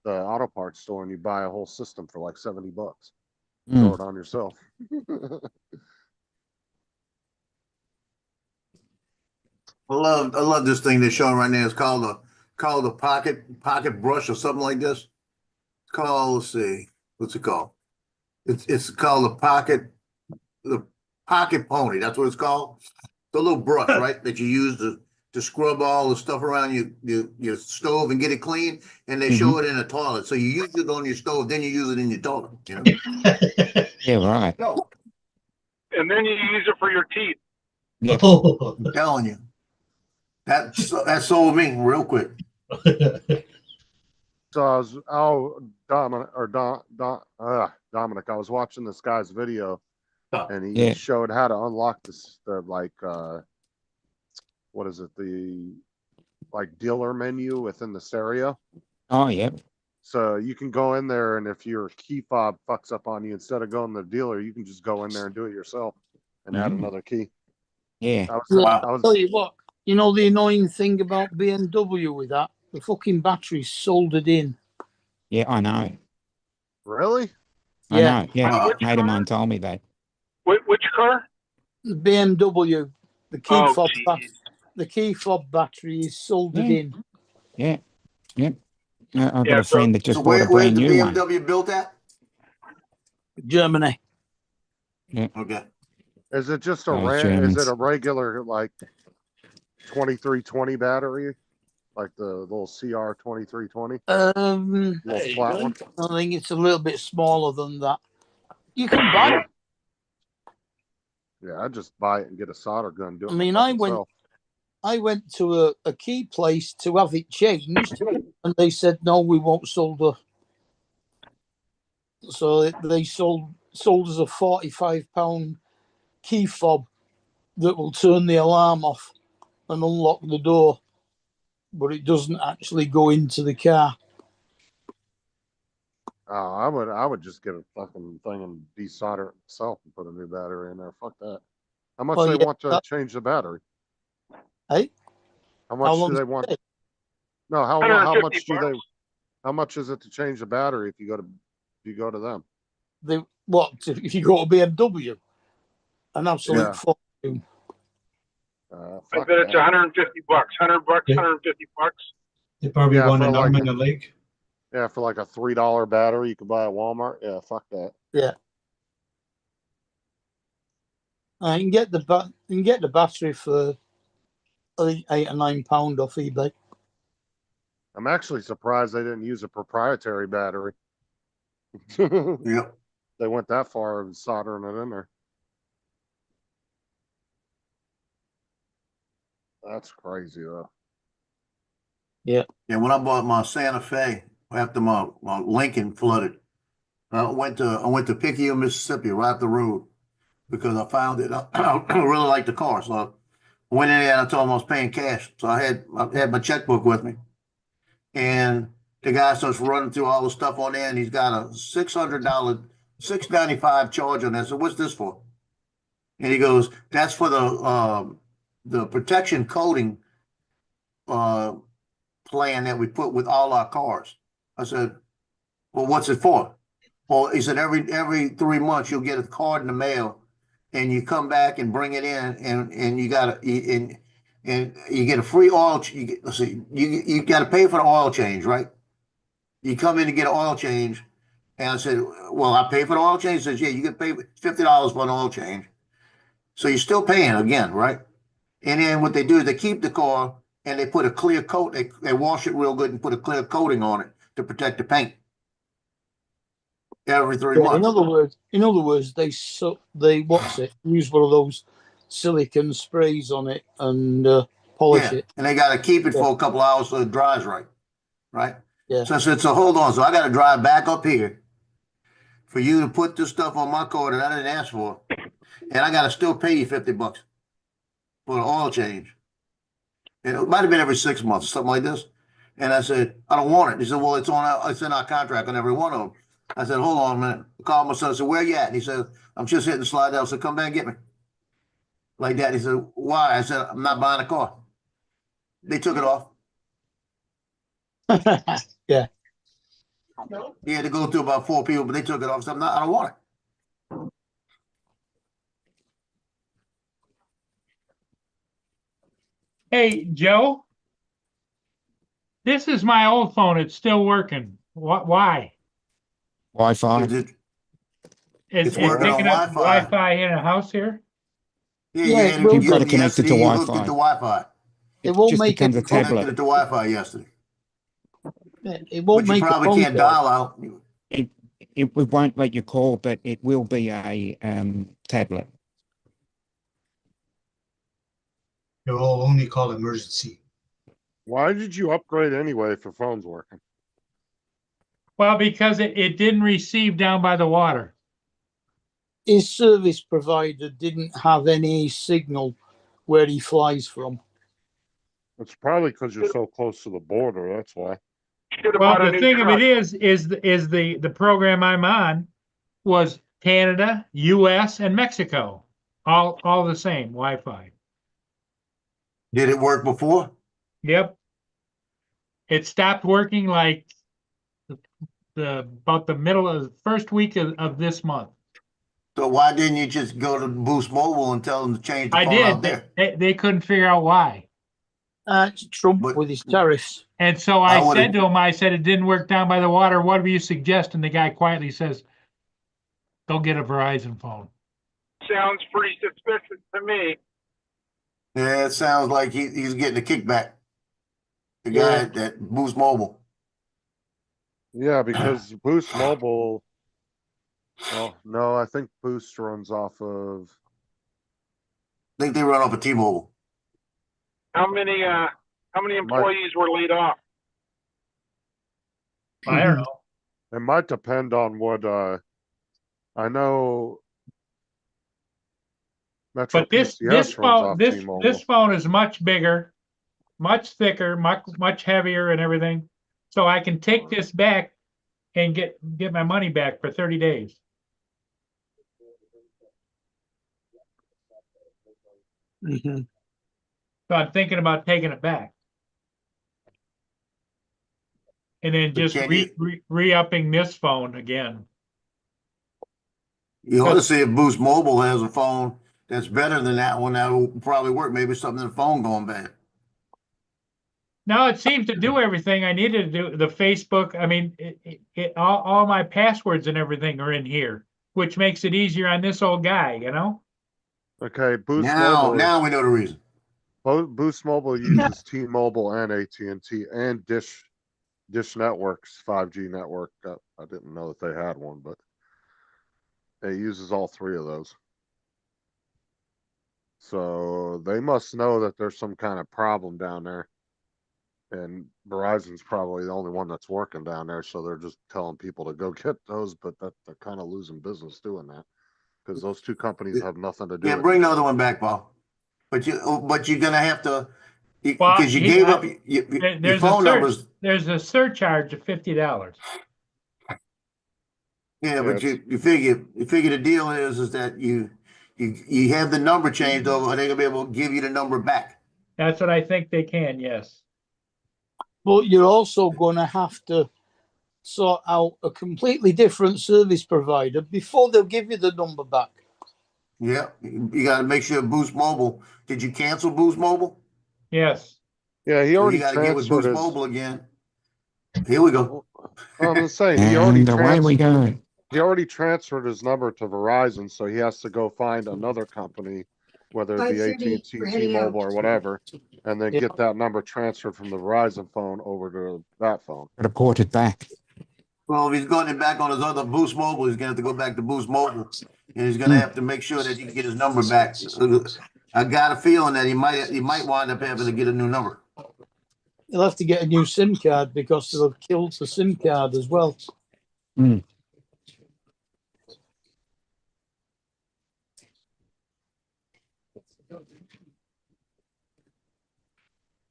the auto parts store and you buy a whole system for like $70. Throw it on yourself. I love this thing they're showing right now. It's called the pocket brush or something like this. It's called, let's see, what's it called? It's called the pocket pony. That's what it's called. The little brush, right, that you use to scrub all the stuff around your stove and get it clean. And they show it in a toilet. So you use it on your stove, then you use it in your toilet. You know? Yeah, right. No, And then you use it for your teeth. Yeah. I'm telling you. That sold me real quick. So Dominic, I was watching this guy's video and he showed how to unlock what is it? The like dealer menu within the stereo. Oh, yeah. So you can go in there, and if your key fob fucks up on you, instead of going to the dealer, you can just go in there and do it yourself and add Mm. another key. Yeah. Yeah, Wow. tell you what, you know the annoying thing about BMW with that? The fucking battery's soldered in. Yeah, I know. Really? I Yeah, know. Yeah. Which Mate of car? mine told me that. Which car? the BMW, the key Oh, fob, geez. the key fob battery is soldered Yeah. in. Yeah. Yep. I've got Yeah, a friend that So just bought a where's brand the new one. BMW built at? Germany. Okay. Is it just a Those is Germans. it a regular like 2320 battery? Like the little CR 2320? Little flat one? I think it's a little bit smaller than that. You can buy it. Yeah, I'd just buy it and get a solder gun. Do it I mean, myself. I went to a key place to have it changed, and they said no, we won't solder. So they sold us a £45 key fob that will turn the alarm off and unlock the door, but it doesn't actually go into the car. Oh, I would just get a fucking thing and desolder it myself and put a new battery in there. Fuck that. How much Well, they yeah, want to change the battery? Hey, How how much do long? they want? No, how 150 much do they? bucks. How much is it to change the battery if you go to them? They what? If you go to BMW, an absolute Yeah. fortune. I Fuck bet it's that. 150 bucks. 100 bucks, Yeah. 150 bucks. They probably Yeah, want for an arm like- and a leg. Yeah, for like a $3 battery you can buy at Walmart. Yeah, fuck that. Yeah. You can get the battery for I think £8 or £9 off eBay. I'm actually surprised they didn't use a proprietary battery. Yep. They went that far in soldering it in there. That's crazy though. Yeah, when I bought my Santa Fe after my Lincoln flooded, I went to Picayune, Mississippi, right up the road, because I found it. I really liked the car, so I went in there and I told him I was paying cash. So I had my checkbook with me, and the guy starts running through all the stuff on there, and he's got a $600, $695 charge on there. So what's this for? And he goes, "That's for the protection coating plan that we put with all our cars." I said, "Well, what's it for?" Well, he said, every 3 months you'll get a card in the mail, and you come back and bring it in, and you got and you get a free oil. Let's see, you got to pay for the oil change, right? You come in to get an oil change, and I said, "Well, I pay for the oil change." He says, "Yeah, you get paid $50 for an oil change." So you're still paying again, right? And then what they do is they keep the car and they put a clear coat. They wash it real good and put a clear coating on it to protect the paint every 3 In months. other words, they use one of those silicone sprays on it and polish Yeah, it. and they got to keep it Yeah. for a couple hours so it dries right? Yeah. So I said, so hold on. So I got to drive back up here for you to put this stuff on my car that I didn't ask for, and I got to still pay you $50 for the oil change. And it might have been every 6 months, something like this. And I said, I don't want it. He said, well, it's in our contract on every one of them. I said, hold on a minute. I called my son. I said, where you at? And he said, I'm just hitting the slide down. I said, come back and get me. Like that. He said, why? I said, I'm not buying a car. They took it off. Yeah. He had to go through about 4 people, but they took it off. So I don't want it. Hey, Joe? This is my old phone. It's still working. Why? Wi-Fi. It- Is It's it working on picking up Wi-Fi. Wi-Fi in a house here? Yeah, Yeah, yeah, well- You've got to connect it yesterday to he hooked Wi-Fi. it to Wi-Fi. It won't just make becomes a it Connected tablet. it to Wi-Fi yesterday. It But won't you make a probably phone can't call. dial out. It won't let you call, but it will be a tablet. It will only call emergency. Why did you upgrade anyway if your phone's working? Well, because it didn't receive down by the water. His service provider didn't have any signal where he flies from. It's probably because you're so close to the border. That's why. Should have Well, bought a the new thing of truck. it is the program I'm on was Canada, US, and Mexico. All the same Wi-Fi. Did it work before? Yep. It stopped working like about the middle of the first week of this month. So why didn't you just go to Boost Mobile and tell them to change the I phone out did. there? They couldn't figure out why. It's Trump But- with his tariffs. And so I I would've- said to him, I said, it didn't work down by the water. What do you suggest? And the guy quietly says, go get a Verizon phone. Sounds pretty suspicious to me. Yeah, it sounds like he's getting a kickback. The Yeah. guy at Boost Mobile. Yeah, because Boost Mobile. Well, no, I think Boost runs off of. I think they run off of T-Mobile. How many employees were laid off? I don't know. It might depend on what. I know. Metro But this PCS this runs phone off this T-Mobile. this phone is much bigger, much thicker, much heavier and everything. So I can take this back and get my money back for 30 days. Mhm. So I'm thinking about taking it back. And then But just can't you- re-upping this phone again. You ought to see if Boost Mobile has a phone that's better than that one. That will probably work. Maybe something in the phone going bad. No, it seems to do everything I needed to do. The Facebook, I mean, all my passwords and everything are in here, which makes it easier on this old guy, you know? Okay, Boost Now Mobile. we know the reason. Boost Mobile uses T-Mobile and AT&T and Dish Network's 5G network. I didn't know that they had one, but it uses all three of those. So they must know that there's some kind of problem down there. And Verizon's probably the only one that's working down there, so they're just telling people to go get those, but they're kind of losing business doing that. Because those two companies have nothing to do Yeah, with bring each the other other. one back, Paul. But you're gonna have to, Well, because you gave up your There's phone numbers. there's a surcharge of $50. Yeah, but Yeah, you figure the deal is that you have the number changed over, are they gonna be able to give you the number back? That's what I think they can, yes. But you're also going to have to sort out a completely different service provider before they'll give you the number back. Yeah, you gotta make sure Boost Mobile, did you cancel Boost Mobile? Yes. Yeah, he So already you gotta get with transferred Boost his. Mobile again. Here we go. I'm just saying, he already And away we go. He already transferred his number to Verizon, so he has to go find another company, whether it be 5:30, AT&T, we're heading T-Mobile, out. or whatever, and then Yeah. get that number transferred from the Verizon phone over to that phone. Report it back. Well, if he's going it back on his other Boost Mobile, he's gonna have to go back to Boost Mobile. And he's gonna have to make sure that he can get his number back. I got a feeling that he might wind up having to get a new number. They'll have to get a new SIM card because they'll have killed the SIM card as well.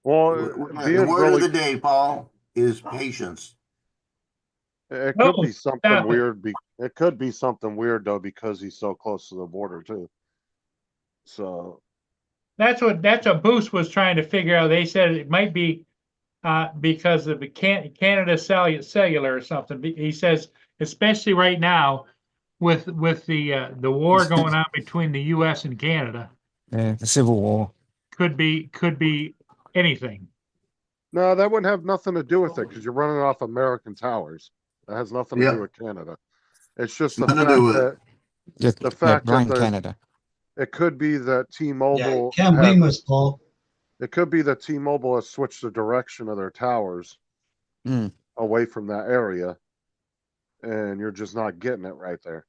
Well, The being word of the really, day, Paul, is patience. it could Oh, be something stop it. weird. It could be something weird though, because he's so close to the border too. So That's what Boost was trying to figure out. They said it might be because of the Canada cellular or something. He says, especially right now with the war going on between the US and Canada, The Civil War. could be anything. no, that wouldn't have nothing to do with it because you're running off American towers. That has nothing to Yeah. do with Canada. It's just the Nothing to fact do with it. that Just the fact that blame the- Canada. it could be that Yeah, T-Mobile can't blame us, Paul. It could be that T-Mobile has switched the direction of their towers Mm. away from that area, and you're just not getting it right there.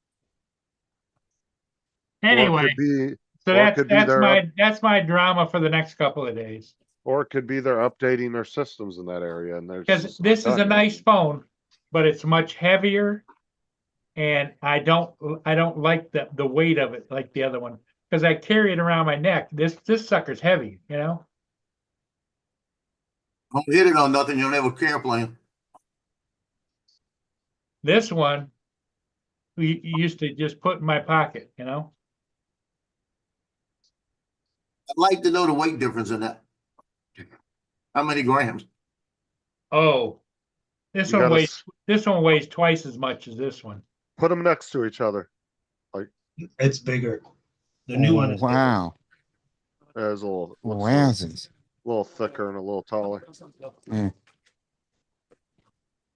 Anyway, or it could be, so or it could be that's my drama for the next couple of days. or it could be they're updating their systems in that area, and there's Because just this is not a done yet. nice phone, but it's much heavier, and I don't like the weight of it like the other one because I carry it around my neck. This sucker's heavy, you know. Don't hit it on nothing, you'll never care playing. This one, we used to just put in my pocket, I'd like to know the weight difference in that. How many grams? Oh, this You one gotta weighs twice as much as this one. put them next to each other. It's bigger. The new one Oh, is bigger. wow. There's a little, Wowzers. little thicker and a little taller. Yeah.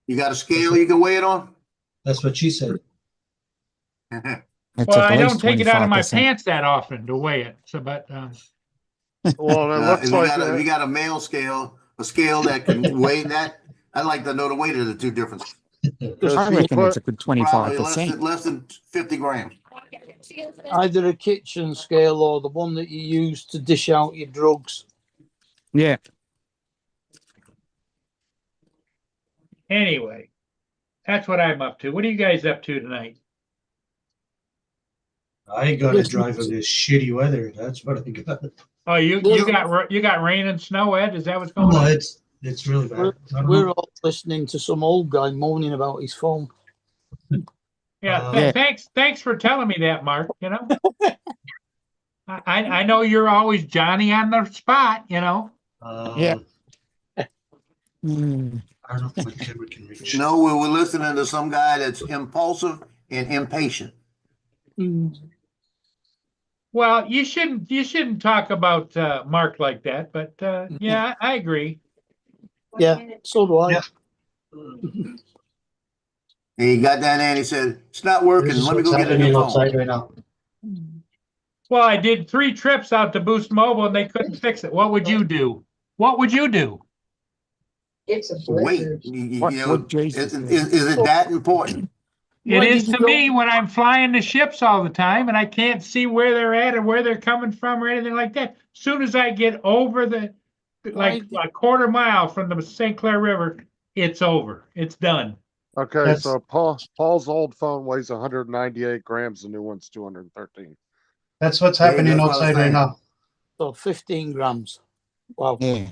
You got a scale you can weigh it on? That's what she said. It's Well, at I don't least take it out of my 25%. pants that often to weigh it. So, but Well, it looks If you like got if you got a male scale, a scale that can weigh that, I'd like to know the weight of the two differences. I you reckon it's a good Probably 25%. less than 50 grams. Either a kitchen scale or the one that you use to dish out your drugs. Yeah. anyway, that's what I'm up to. What are you guys up to tonight? I gotta drive in this shitty weather. That's what I got. Oh, you got rain and snow, Ed? Is that what's going No, on? it's really bad. I don't We're know. all listening to some old guy moaning about his phone. Yeah, Yeah. thanks for telling me that, Mark, I know you're always Johnny on the spot, Yeah. Mm. I don't know if my camera can reach. No, we're listening to some guy that's impulsive and impatient. Well, you shouldn't talk about Mark like that, but yeah, I agree. Yeah, so do I. Yeah. He got down there and he said, "It's not working. This is Let me what's go get a happening new outside phone." right now. Well, I did 3 trips out to Boost Mobile and they couldn't fix it. What would you do? What would you do? It's a Wait, blizzard. What you know, would Jesus do? is it that important? It Why is did you to go- me when I'm flying the ships all the time and I can't see where they're at or where they're coming from or anything like that. Soon as I get over like a quarter mile from the St. Clair River, it's over. It's done. Okay, That's- so Paul's old phone weighs 198 grams. The new one's 213. That's what's Yeah, happening that's what I was outside right saying. now. So 15 grams. Wow. Yeah.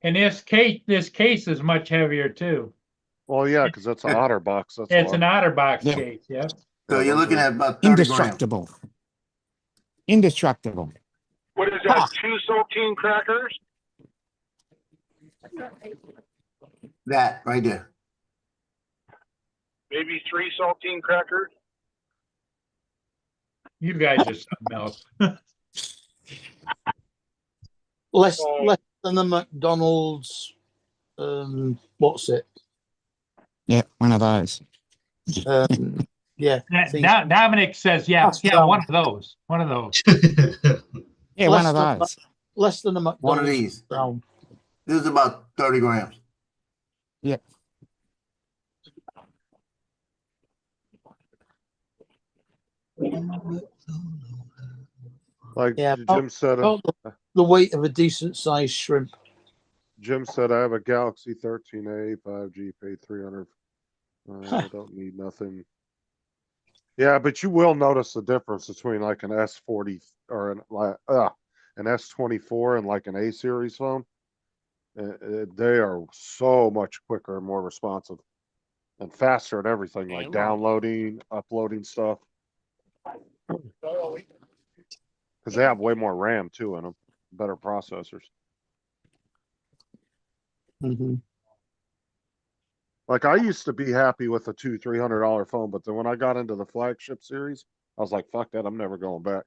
And this case is much heavier too. Well, yeah, because that's an otter box. That's It's why. an OtterBox Yeah. case, yeah. So Yeah, you're those looking are- at about 30 grams. Indestructible. Indestructible. What is that? 2 saltine crackers? That right there. Maybe 3 saltine crackers? You guys are something else. Less Oh. less than the McDonald's. What's it? Yeah, one of those. Yeah. things- Dominic says, yeah, That's yeah, round. one of those. One of those. Yeah, Less one of than those. Less than a McDonald's. One of these. Round. This is about 30 grams. Yeah. Like Yeah, Jim said, About the weight of a decent sized shrimp. Jim said, I have a Galaxy 13A 5G, paid 300. I don't need nothing. Yeah, but you will notice the difference between like an S40 or an S24 and like an A series phone. They are so much quicker and more responsive and faster at everything, like downloading, uploading stuff. Because they have way more RAM too in them, better processors. Mm-hmm. Like I used to be happy with a $200-300 phone, but then when I got into the flagship series, I was like, fuck that, I'm never going back.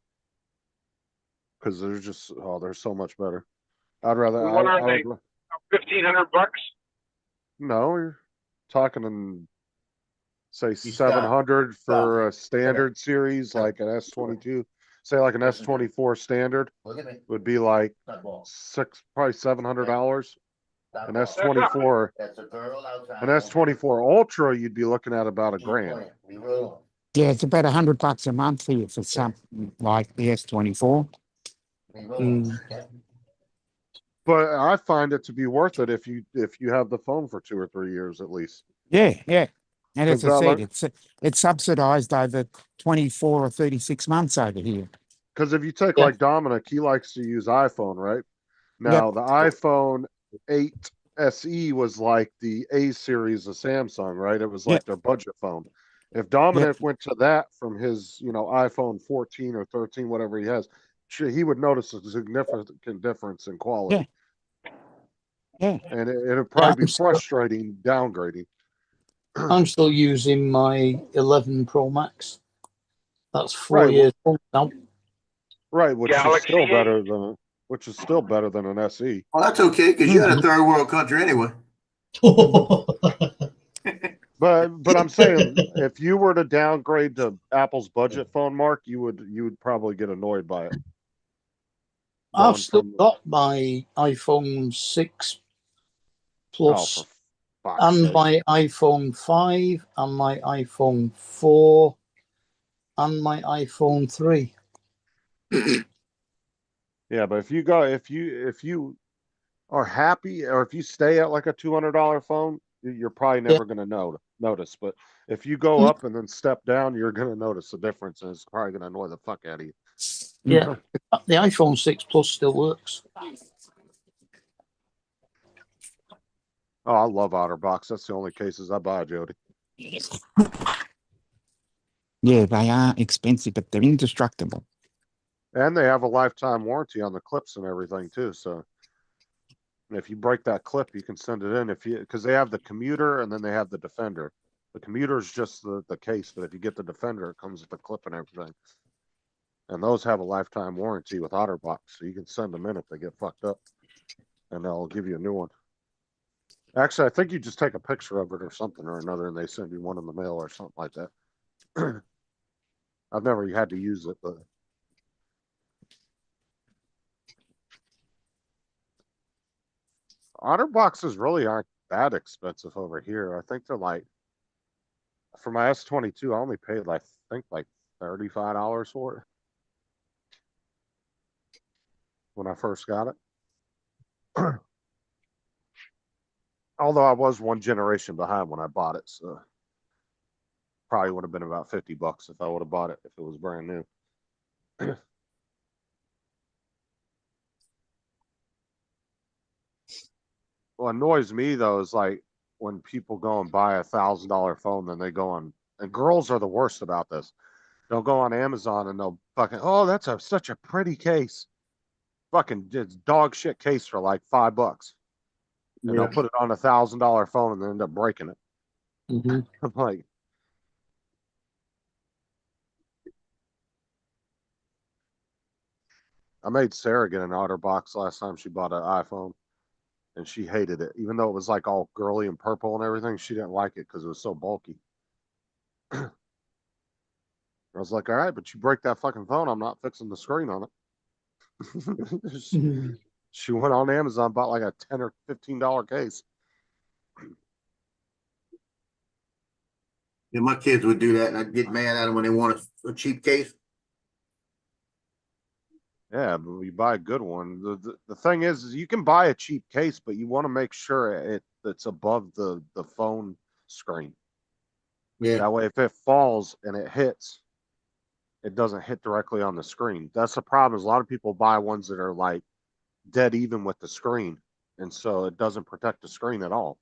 Because they're just they're so much better. I'd rather What are I they? would- 1,500 bucks? no, you're talking in say You stop. 700 for a standard series, like an S22. Say like an S24 standard Look at me. would be like That's probably $700. An S24, That's a girl outside. an S24 Ultra, you'd be looking at about $1,000. Yeah, it's about $100 a month here for something like the S24. But I find it to be worth it if you have the phone for 2 or 3 years at least. Yeah, yeah. And as I Because said, like- it's subsidized over 24 or 36 months over here. Because if you take Yeah. like Dominic, he likes to use iPhone, right? Now the iPhone 8 SE was like the A series of Samsung, right? It was Yeah. like their budget phone. If Dominic went to that from his, iPhone 14 or 13, whatever he has, he would notice a significant difference in quality. Yeah. And it'd Yeah, probably be frustrating downgrading. I'm still using my 11 Pro Max. That's 4 Right, years old now. Right, which is Galaxy still eight? better than an SE. Well, that's okay, because you're in a third world country anyway. But I'm saying if you were to downgrade to Apple's budget phone, Mark, you would probably get annoyed by it. I've Going still from- got my iPhone 6 Oh, Plus for fuck's and sake. my iPhone 5 and my iPhone 4 and my iPhone 3. Yeah, but if you are happy, or if you stay at like a $200 phone, you're probably never going to notice. But if you go up and then step down, you're going to notice the difference, and it's probably going to annoy the fuck out of you. Yeah, the iPhone 6 Plus still works. Oh, I love OtterBox. That's the only cases I buy, Jody. Yeah, they are expensive, but they're indestructible. And they have a lifetime warranty on the clips and everything too. So if you break that clip, you can send it in. Because they have the commuter and then they have the defender. The commuter is just the case, but if you get the defender, it comes with the clip and everything. And those have a lifetime warranty with OtterBox, so you can send them in if they get fucked up, and they'll give you a new one. Actually, I think you just take a picture of it or something or another, and they send you one in the mail or something like that. I've never had to use it, but OtterBoxes really aren't that expensive over here. I think they're like, for my S22, I only paid like $35 for it when I first got it. Although I was one generation behind when I bought it, so probably would have been about $50 if I would have bought it if it was brand new. What annoys me though is like when people go and buy $1,000 phone, then they go on, and girls are the worst about this. They'll go on Amazon and they'll fucking, oh, that's such a pretty case. Fucking it's dog shit case for like $5. And they'll put it on $1,000 phone and then end up breaking it. Mm-hmm. I'm like, I made Sarah get an OtterBox last time she bought an iPhone, and she hated it. Even though it was like all girly and purple and everything, she didn't like it because it was so bulky. I was like, all right, but you break that fucking phone, I'm not fixing the screen on it. She went on Amazon, bought like a $10 or $15 case. Yeah, my kids would do that, and I'd get mad at them when they want a cheap case. Yeah, but you buy a good one. The thing is you can buy a cheap case, but you want to make sure it's above the phone screen. Yeah. That way, if it falls and it hits, it doesn't hit directly on the screen. That's the problem. Is a lot of people buy ones that are like dead even with the screen, and so it doesn't protect the screen at all.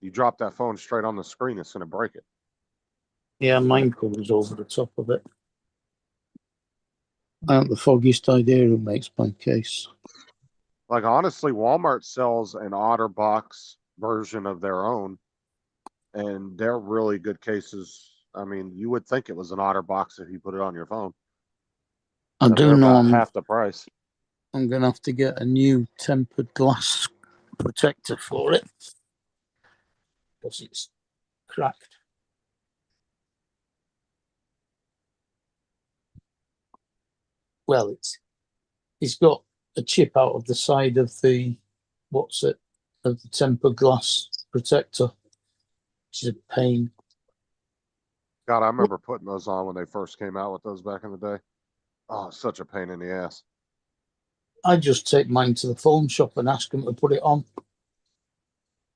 You drop that phone straight on the screen, it's going to break it. Yeah, mine covers over the top of it. I haven't the foggiest idea who makes my case. Like honestly, Walmart sells an OtterBox version of their own, and they're really good cases. I mean, you would think it was an OtterBox if you put it on your phone. I But do they're know about half the price. I'm going to have to get a new tempered glass protector for it because it's cracked. Well, it's got a chip out of the side of the of the tempered glass protector, which is a pain. God, I remember putting those on when they first came out with those back in the day. Oh, such a pain in the ass. I just take mine to the phone shop and ask them to put it on.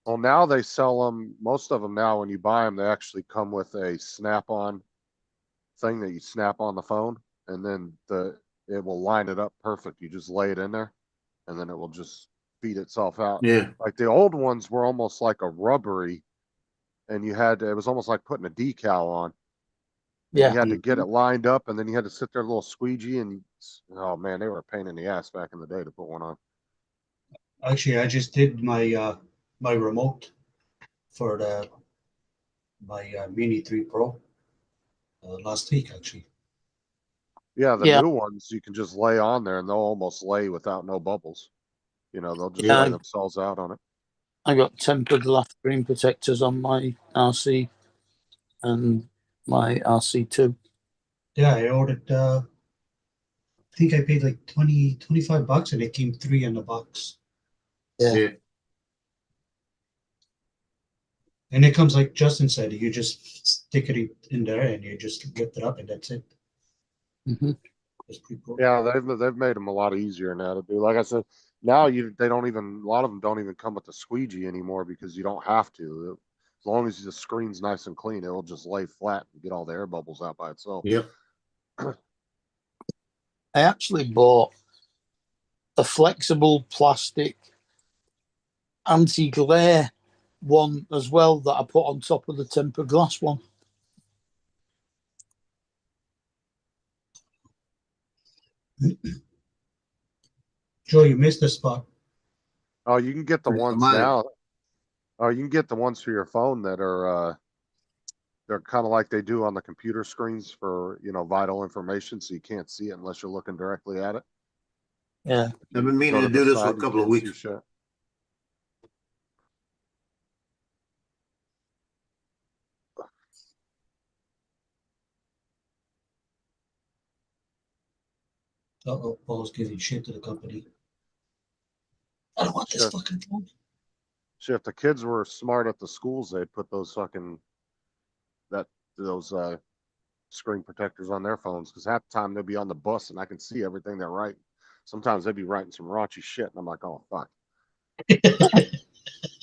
Well, now they sell them, most of them now, when you buy them, they actually come with a snap-on thing that you snap on the phone, and then it will line it up perfect. You just lay it in there, and then it will just feed itself out. Yeah. Like the old ones were almost like a rubbery, and it was almost like putting a decal on. And Yeah. you had to get it lined up, and then you had to sit there a little squeegee, and oh man, they were a pain in the ass back in the day to put one on. Actually, I just did my remote for my Mini 3 Pro last week, actually. Yeah, the Yeah. new ones you can just lay on there, and they'll almost lay without no bubbles. You know, they'll just Yeah. lay themselves out on it. I got tempered glass screen protectors on my RC and my RC2. Yeah, I ordered. I think I paid like 25 bucks, and it came 3 in the box. Yeah. And it comes like Justin said. You just stick it in there, and you just lift it up, and that's it. Mm-hmm. It's pretty cool. Yeah, they've made them a lot easier now to do. Like I said, now they don't even, a lot of them don't even come with the squeegee anymore because you don't have to. As long as the screen's nice and clean, it'll just lay flat and get all the air bubbles out by itself. Yep. I actually bought a flexible plastic anti-glare one as well that I put on top of the tempered glass one. Joe, you missed the spot. Oh, you can get the ones Mine. now. Oh, you can get the ones for your phone that are they're kind of like they do on the computer screens for, you know, vital information, so you can't see it unless you're looking directly at it. Yeah. I've been meaning Go to the do this for side, a you couple of can't see weeks. shit. Uh-oh, Paul's giving shit to the company. I don't want this Shit. fucking phone. Shit, if the kids were smart at the schools, they'd put those screen protectors on their phones, because half the time they'll be on the bus and I can see everything they're writing. Sometimes they'd be writing some raunchy shit, and I'm like, oh fuck.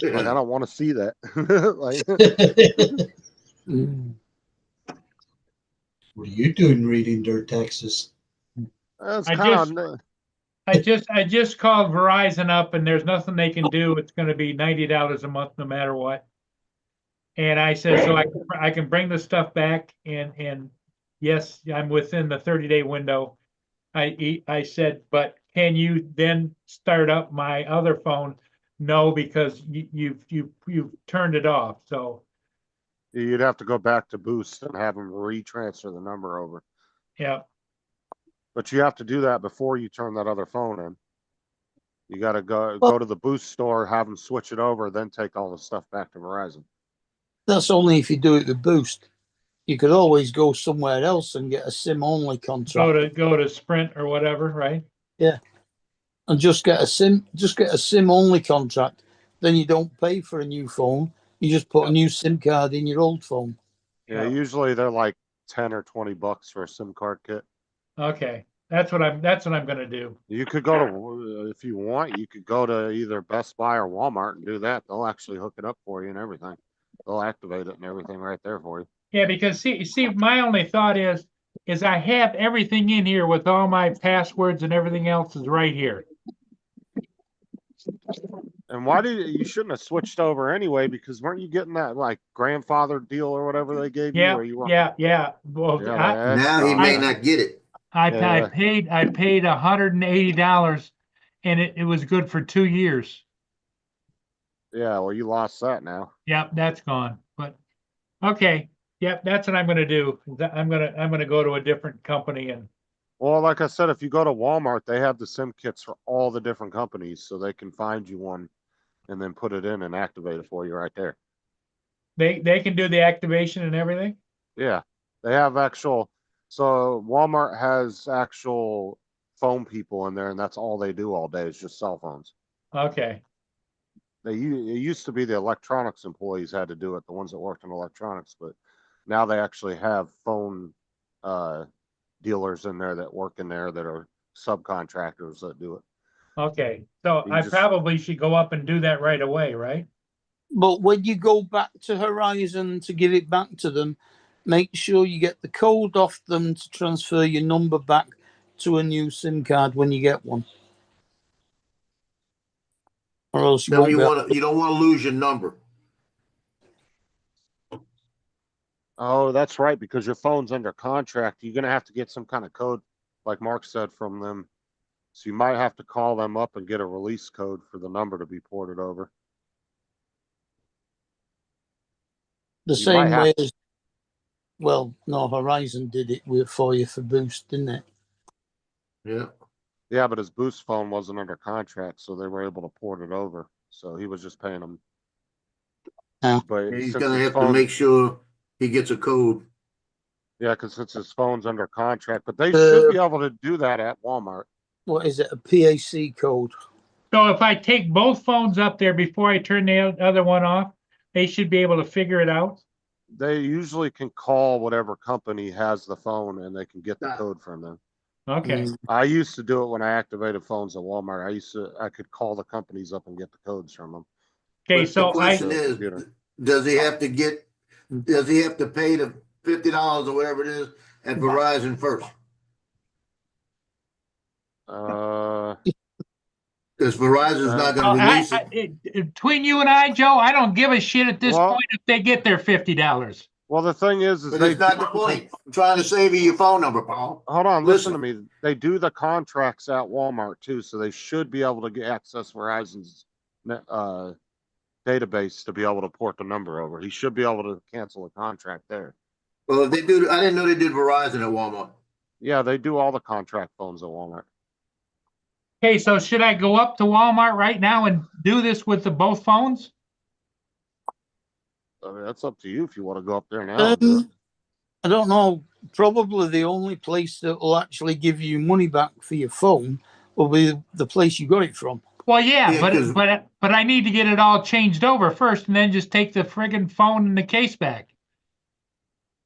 Like, I don't want to see that. Like, Mm. What are you doing reading their texts? that's I kind of I just called Verizon up and there's nothing they can do. It's gonna be $90 a month no matter what. And I said, so I can bring the stuff back and yes, I'm within the 30-day window. I said, but can you then start up my other phone? No, because you've turned it off. So you'd have to go back to Boost and have them retransfer the number over. yeah, But you have to do that before you turn that other phone in. You got to go to the Boost store, have them switch it over, then take all the stuff back to Verizon. That's only if you do it with Boost. You could always go somewhere else and get a SIM-only contract. go to Sprint or whatever, right? Yeah. And just get a SIM-only contract. Then you don't pay for a new phone. You just put a new SIM card in your old phone. Yeah, Yeah. usually they're like 10 or 20 bucks for a SIM card kit. Okay, that's what I'm gonna do. You could go to, if you want, you could go to either Best Buy or Walmart and do that. They'll actually hook it up for you and everything. They'll activate it and everything right there for you. Yeah, because see, my only thought is I have everything in here with all my passwords and everything else is right here. And you shouldn't have switched over anyway, because weren't you getting that like grandfather deal or whatever they gave you? Yeah, Where you were, yeah. Well, yeah, Now he may not get it. I Yeah. paid $180 and it was good for 2 years. Yeah, well, you lost that now. Yep, that's gone. But okay, yep, that's what I'm gonna do. I'm gonna go to a different company and Well, like I said, if you go to Walmart, they have the SIM kits for all the different companies, so they can find you one and then put it in and activate it for you right there. they can do the activation and everything. Yeah, they have actual. So Walmart has actual phone people in there, and that's all they do all day is just cell phones. Okay. It used to be the electronics employees had to do it, the ones that worked in electronics, but now they actually have phone dealers in there that work in there that are subcontractors that do it. Okay. So You I just- probably should go up and do that right away, right? But when you go back to Horizon to give it back to them, make sure you get the code off them to transfer your number back to a new SIM card when you get one. or else you Then won't you be. wanna, you don't wanna lose your number. Oh, that's right, because your phone's under contract. You're gonna have to get some kind of code, like Mark said, from them. So you might have to call them up and get a release code for the number to be ported over. The You might same have way to. as, well, no, Horizon did it for you for Boost, didn't it? Yeah. Yeah, but his Boost phone wasn't under contract, so they were able to port it over. So he was just paying them. Yeah. But He's since gonna his have to phone, make sure he gets a code. yeah, because since his phone's under contract, but they should be able to do that at Walmart. What is it? A PAC code? So if I take both phones up there before I turn the other one off, they should be able to figure it out. They usually can call whatever company has the phone and they can get the Yeah. code from them. Okay. I used to do it when I activated phones at Walmart. I could call the companies up and get the codes from them. Okay, But the so question I, is, Computer. does he have to pay the $50 or whatever it is at Verizon first? Because Verizon's not gonna release it. between you and I, Joe, I don't give a shit at this Well- point if they get their $50. Well, the thing is But they it's not the point. I'm trying to save you your phone number, Paul. hold on, listen to Listen. me. They do the contracts at Walmart too, so they should be able to get access Verizon's database to be able to port the number over. He should be able to cancel a contract there. Well, if they do, I didn't know they did Verizon at Walmart. Yeah, they do all the contract phones at Walmart. Okay, so should I go up to Walmart right now and do this with the both phones? I mean, that's up to you if you want to go up there now. And do it. I don't know. Probably the only place that will actually give you money back for your phone will be the place you got it from. Well, yeah, Yeah, 'cause- but I need to get it all changed over first and then just take the friggin' phone and the case back.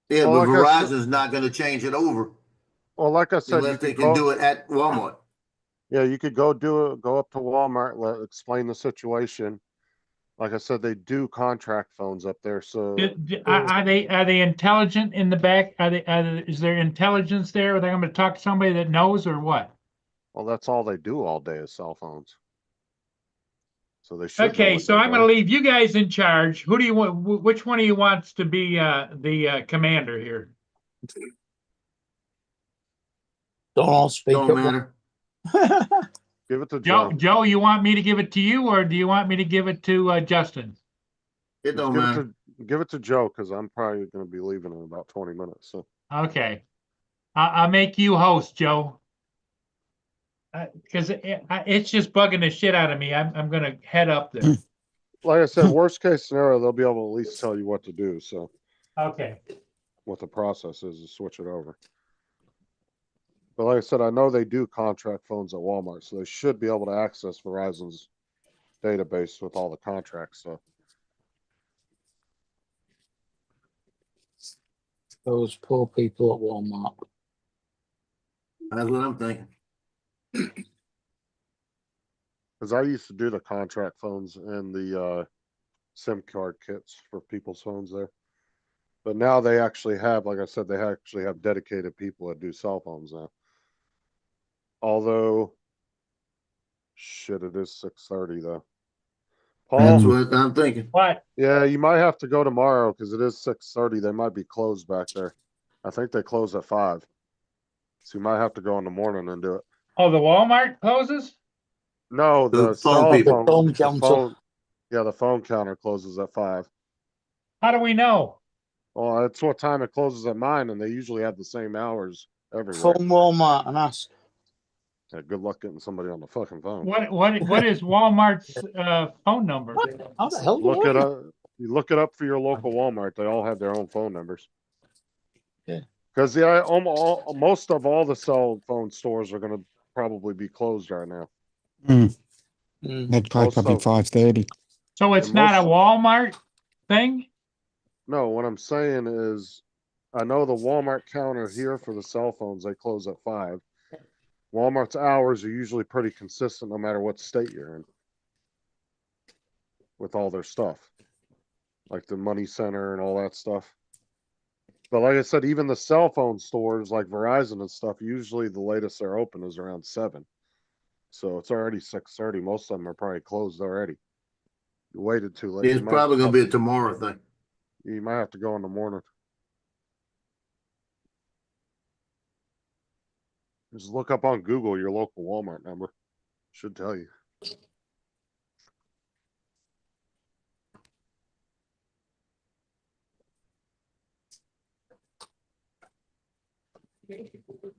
Yeah, Well, but like I said- Verizon's not gonna change it over Well, like I said, you unless they could can go, do it at Walmart. yeah, you could go do it, go up to Walmart, explain the situation. Like I said, they do contract phones up there, so Are they intelligent in the back? Is there intelligence there? Are they going to talk to somebody that knows or what? well, that's all they do all day is cell phones. So they should know Okay, what so they're I'm going to doing. leave you guys in charge. Who do you want? Which one of you wants to be the commander here? Don't all speak Don't up. matter. Give it to Joe, Joe. Joe, you want me to give it to you or do you want me to give it to Justin? It don't Give it matter. to give it to Joe because I'm probably going to be leaving in about 20 minutes. So Okay. I'll make you host, Joe. Because it's just bugging the shit out of me. I'm going to head up there. like I said, worst case scenario, they'll be able to at least tell you what to do. So Okay. what the process is to switch it over. But like I said, I know they do contract phones at Walmart, so they should be able to access Verizon's database with all the contracts. So Those poor people at Walmart. That's what I'm thinking. because I used to do the contract phones and the SIM card kits for people's phones there. But now they actually have, like I said, they actually have dedicated people that do cell phones now. Although, shit, it is 6:30 though. That's Paul, what I'm thinking. What? yeah, you might have to go tomorrow because it is 6:30. They might be closed back there. I think they close at 5. So you might have to go in the morning and do it. Oh, the Walmart closes? No, The the phone cell people. phone, Phone the counter. phone, yeah, the phone counter closes at 5. How do we know? Well, that's what time it closes at mine, and they usually have the same hours everywhere. Phone Walmart and ask. Yeah, good luck getting somebody on the fucking phone. What is Walmart's phone number? How the hell do Look I it know? up. You look it up for your local Walmart. They all have their own phone numbers. Yeah. Because most of all the cell phone stores are going to probably be closed right now. Mm. They'd close probably Also- 5:30. So it's And not a most- Walmart thing? No, what I'm saying is, I know the Walmart counter here for the cell phones, they close at 5. Walmart's hours are usually pretty consistent no matter what state you're in with all their stuff, like the money center and all that stuff. But like I said, even the cell phone stores like Verizon and stuff, usually the latest they're open is around 7. So it's already 6:30. Most of them are probably closed already. You waited too late. It's probably gonna be a tomorrow thing. You might have to go in the morning. Just look up on Google your local Walmart number. Should tell you.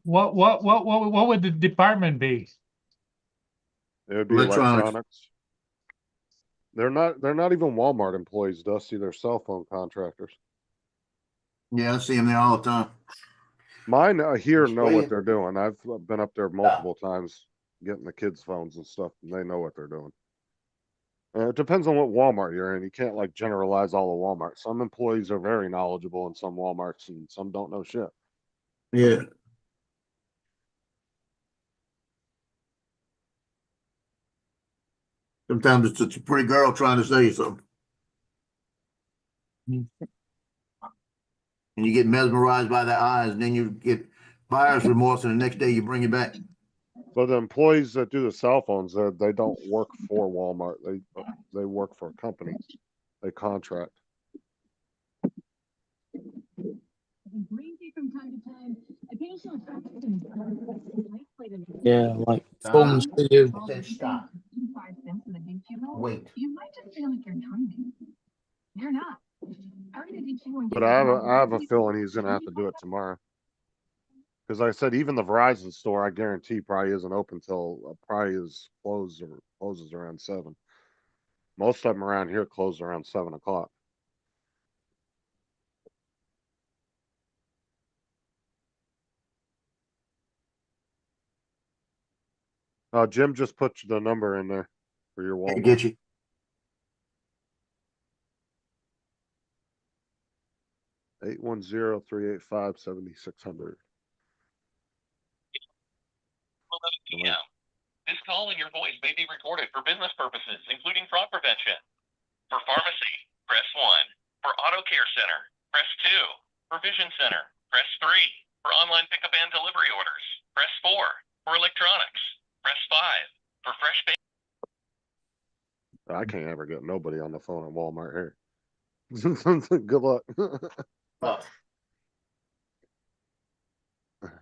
What would the department be? It would be Electronics. electronics. They're not even Walmart employees, Dusty. They're cell phone contractors. Yeah, I see them there all the time. Mine here Just know what waiting. they're doing. I've been up there multiple times getting the kids' phones and stuff, and they know what they're doing. It depends on what Walmart you're in. You can't like generalize all of Walmart. Some employees are very knowledgeable in some Walmarts, and some don't know shit. Yeah. Sometimes it's a pretty girl trying to say something. And you get mesmerized by their eyes, and then you get buyer's remorse, and the next day you bring it back. But the employees that do the cell phones, they don't work for Walmart. They work for a company. They contract. Yeah, like phones to you. Said stop. Wait. You might just feel like you're timing. You're not. But I have a feeling he's gonna have to do it tomorrow. Because like I said, even the Verizon store, I guarantee probably isn't open till probably is closed or closes around 7. Most of them around here close around 7 o'clock. Jim just put the number in there for your Walmart. Get you. Eight 810-385-7600. PM. This call and your voice may be recorded for business purposes, including fraud prevention. For pharmacy, press 1. For auto care center, press 2. For vision center, press 3. For online pickup and delivery orders, press 4. For electronics, press 5. For fresh bake. I can't ever get nobody on the phone at Walmart here. Good luck.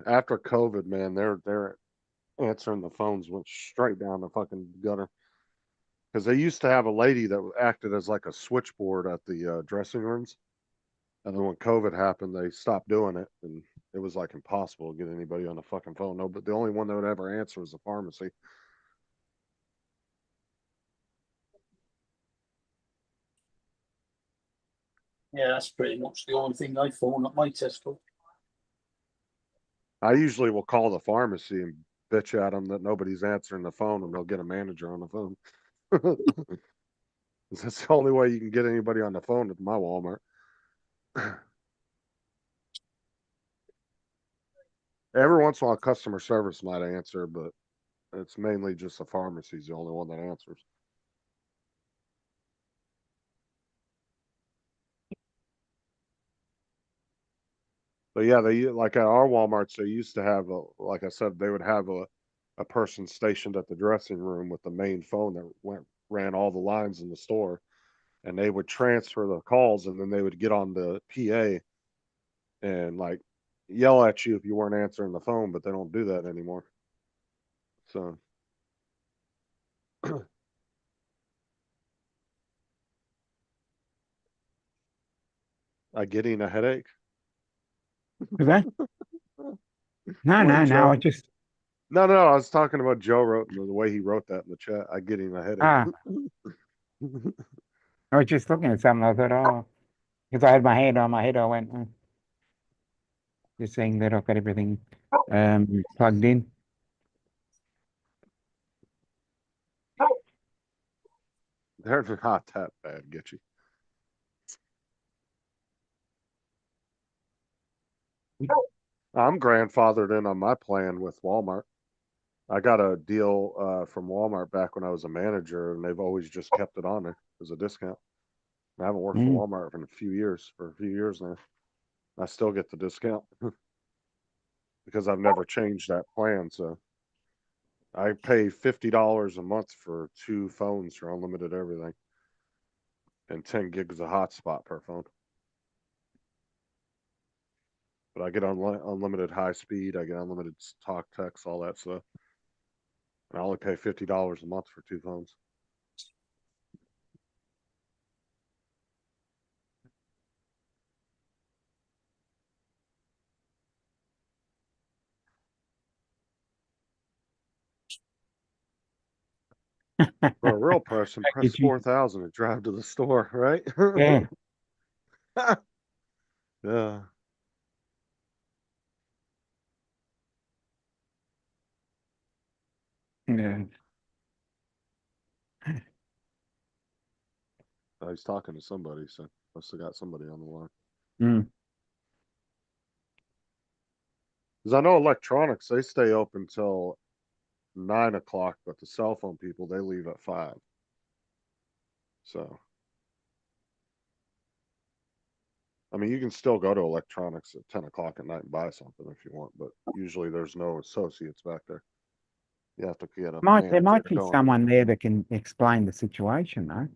After COVID, man, they're answering the phones went straight down the fucking gutter. Because they used to have a lady that acted as like a switchboard at the dressing rooms, and then when COVID happened, they stopped doing it, and it was like impossible to get anybody on the fucking phone. No, but the only one that would ever answer was the pharmacy. Yeah, that's pretty much the only thing I phone at my Tesco. I usually will call the pharmacy and bitch at them that nobody's answering the phone, and they'll get a manager on the phone. That's the only way you can get anybody on the phone at my Walmart. Every once in a while, customer service might answer, but it's mainly just the pharmacy's the only one that answers. But yeah, they like at our Walmarts, they used to have like I said, they would have a person stationed at the dressing room with the main phone that ran all the lines in the store, and they would transfer the calls, and then they would get on the PA and like yell at you if you weren't answering the phone, but they don't do that anymore. So I getting a headache. Was that? No, What, no, Joe? no. I just No, I was talking about Joe wrote the way he wrote that in the chat. I getting a headache. I was just looking at something. I thought, oh, because I had my hand on my head, I went, just saying that I've got everything plugged in. They're not that bad, get you. I'm grandfathered in on my plan with Walmart. I got a deal from Walmart back when I was a manager, and they've always just kept it on there as a discount. I haven't worked for Walmart for a few years now. I still get the discount because I've never changed that plan. So I pay $50 a month for 2 phones for unlimited everything. And 10 gigs of hotspot per phone. But I get unlimited high speed, I get unlimited talk, text, all that stuff. And I only pay $50 a month for 2 phones. For a real person, press Did you- 4,000 and drive to the store, right? Yeah. Yeah. Yeah. I was talking to somebody, so must have got somebody on the line. Mm. Because I know electronics, they stay open till 9 o'clock, but the cell phone people, they leave at 5. So, I mean, you can still go to electronics at 10 o'clock at night and buy something if you want, but usually there's no associates back there. You have to get a There manager might be going. someone there that can explain the situation, though.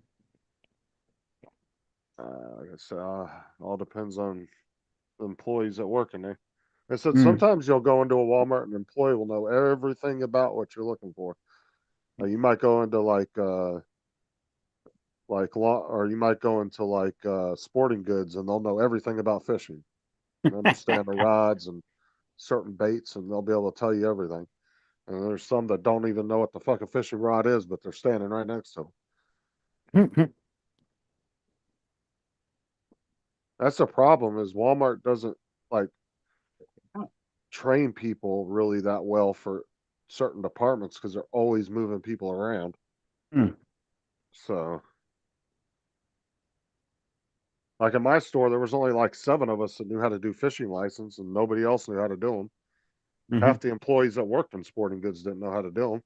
I guess all depends on the employees that work in there. I said Mm. sometimes you'll go into a Walmart and an employee will know everything about what you're looking for. You might go into like law, or you might go into like sporting goods and they'll know everything about fishing and understand the rods and certain baits, and they'll be able to tell you everything. And there's some that don't even know what the fucking fishing rod is, but they're standing right next to them. That's the problem, is Walmart doesn't like train people really that well for certain departments because they're always moving people around. Mm. So, like in my store, there was only like 7 of us that knew how to do fishing license, and nobody else knew how to do them. Mhm. Half the employees that worked in sporting goods didn't know how to do them.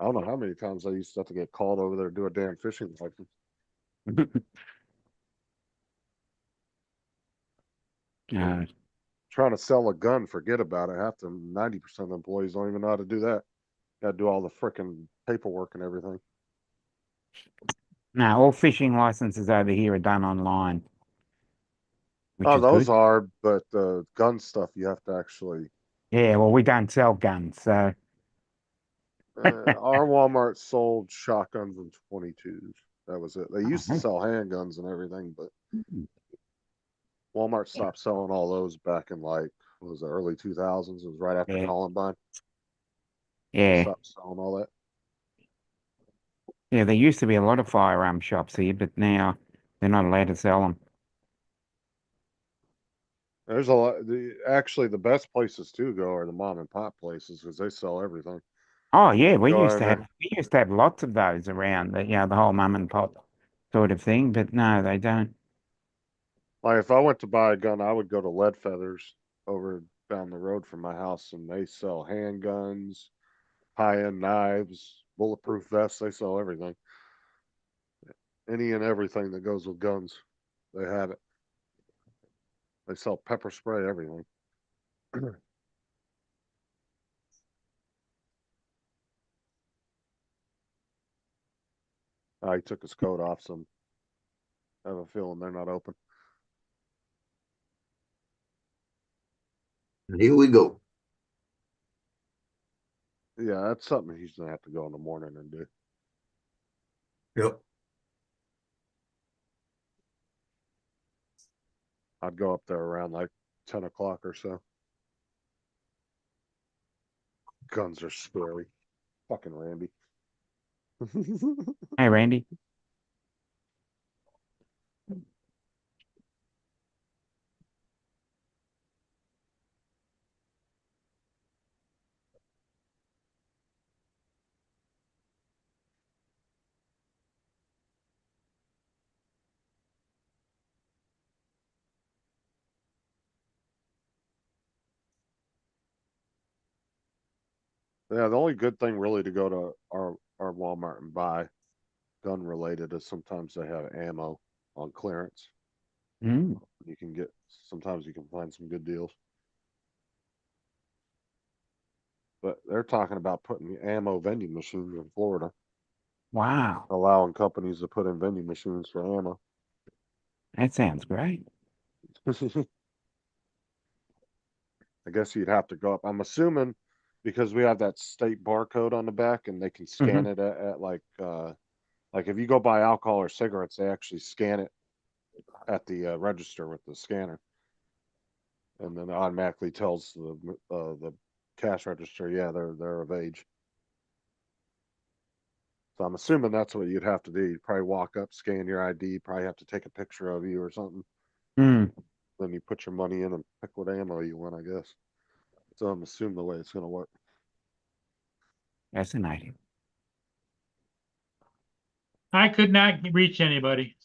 I don't know how many times I used to have to get called over there to do a damn fishing license. Uh, Trying to sell a gun, forget about it. Half the 90% of the employees don't even know how to do that. Got to do all the freaking paperwork and everything. no, all fishing licenses over here are done online. Which Oh, is those good. are, but the gun stuff you have to actually. Yeah, well, we don't sell guns, so Our Walmart sold shotguns and 22s. That was it. They used to Uh-huh. sell handguns and everything, but Mm. Walmart stopped selling all those back in like, what was the early 2000s? It was right after Yeah. Columbine. Yeah, Stopped selling all that. yeah. There used to be a lot of firearm shops here, but now they're not allowed to sell them. There's a lot. Actually, the best places to go are the mom and pop places because they sell everything. Oh yeah, we Go used in to have there. lots of those around. The whole mum and pop sort of thing. But no, they don't. Like if I went to buy a gun, I would go to Lead Feathers over down the road from my house, and they sell handguns, high-end knives, bulletproof vests. They sell everything, any and everything that goes with guns. They have it. They sell pepper spray, everything. He took his coat off, so I have a feeling they're not open. Here we go. Yeah, that's something he's gonna have to go in the morning and do. Yep. I'd go up there around like 10 o'clock or so. Guns are scary. Fucking Randy. Hey, Randy. Yeah, the only good thing really to go to our Walmart and buy gun related is sometimes they have ammo on clearance. Mm. You can get, sometimes you can find some good deals. But they're talking about putting ammo vending machines in Florida, Wow, allowing companies to put in vending machines for ammo. that sounds great. I guess you'd have to go up. I'm assuming because we have that state barcode on the back and they can scan it at like if you go buy alcohol or cigarettes, they actually scan it at the register with the scanner, and then it automatically tells the cash register, yeah, they're of age. So I'm assuming that's what you'd have to do. You'd probably walk up, scan your ID, probably have to take a picture of you or something. Mm. Then you put your money in and pick what ammo you want, I guess. So I'm assuming the way it's going to work. Fascinating. I could not reach anybody.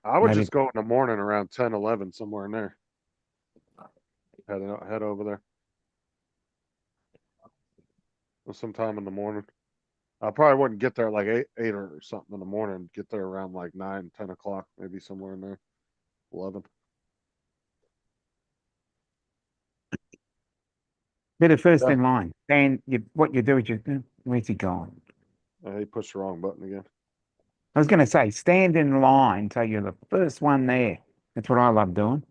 I would Maybe- just go in the morning around 10, 11, somewhere in there. Head over there. Sometime in the morning. I probably wouldn't get there like eight or something in the morning. Get there around like 9, 10 o'clock, maybe somewhere in there. 11. Bit of first Yeah. in line. And what you do is where's he going? He pushed the wrong button again. I was going to say, stand in line so you're the first one there. That's what I love doing.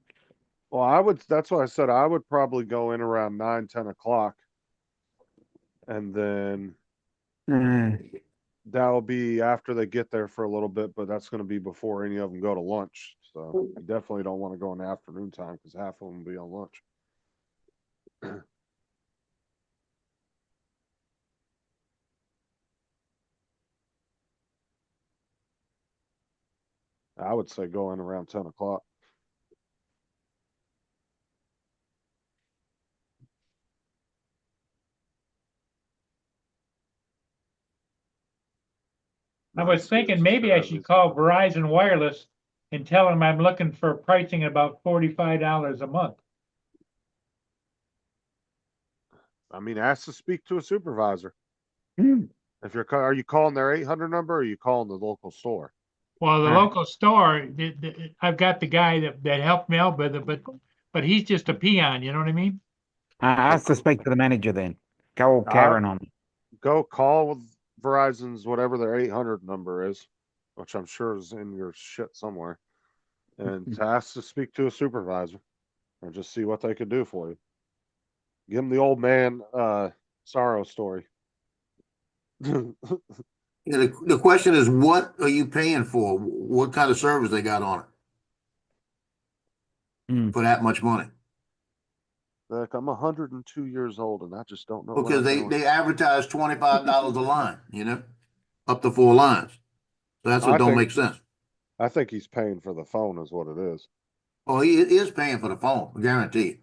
Well, that's what I said. I would probably go in around 9, 10 o'clock. And then that'll be after they get there for a little bit, but that's going to be before any of them go to lunch. So you definitely don't want to go in the afternoon time because half of them will be on lunch. I would say go in around 10 o'clock. I was thinking maybe I should call Verizon Wireless and tell them I'm looking for pricing about $45 a month. I mean, ask to speak to a supervisor. Mm. If are you calling their 800 number or are you calling the local store? Well, the Right. local store, I've got the guy that helped me out with it, but he's just a peon, you know what I mean? I asked to speak to the manager then. Go all Karen on me. Go call with Verizon's whatever their 800 number is, which I'm sure is in your shit somewhere, and to ask to speak to a supervisor and just see what they could do for you. Give them the old man sorrow story. Yeah, the question is, what are you paying for? What kind of service they got on it Mm. for that much money? Like, I'm 102 years old and I just don't know what Because I'm doing. they advertise $25 a line, up to 4 lines. So that's what don't make sense. I think he's paying for the phone is what it is. Oh, he is paying for the phone, guaranteed.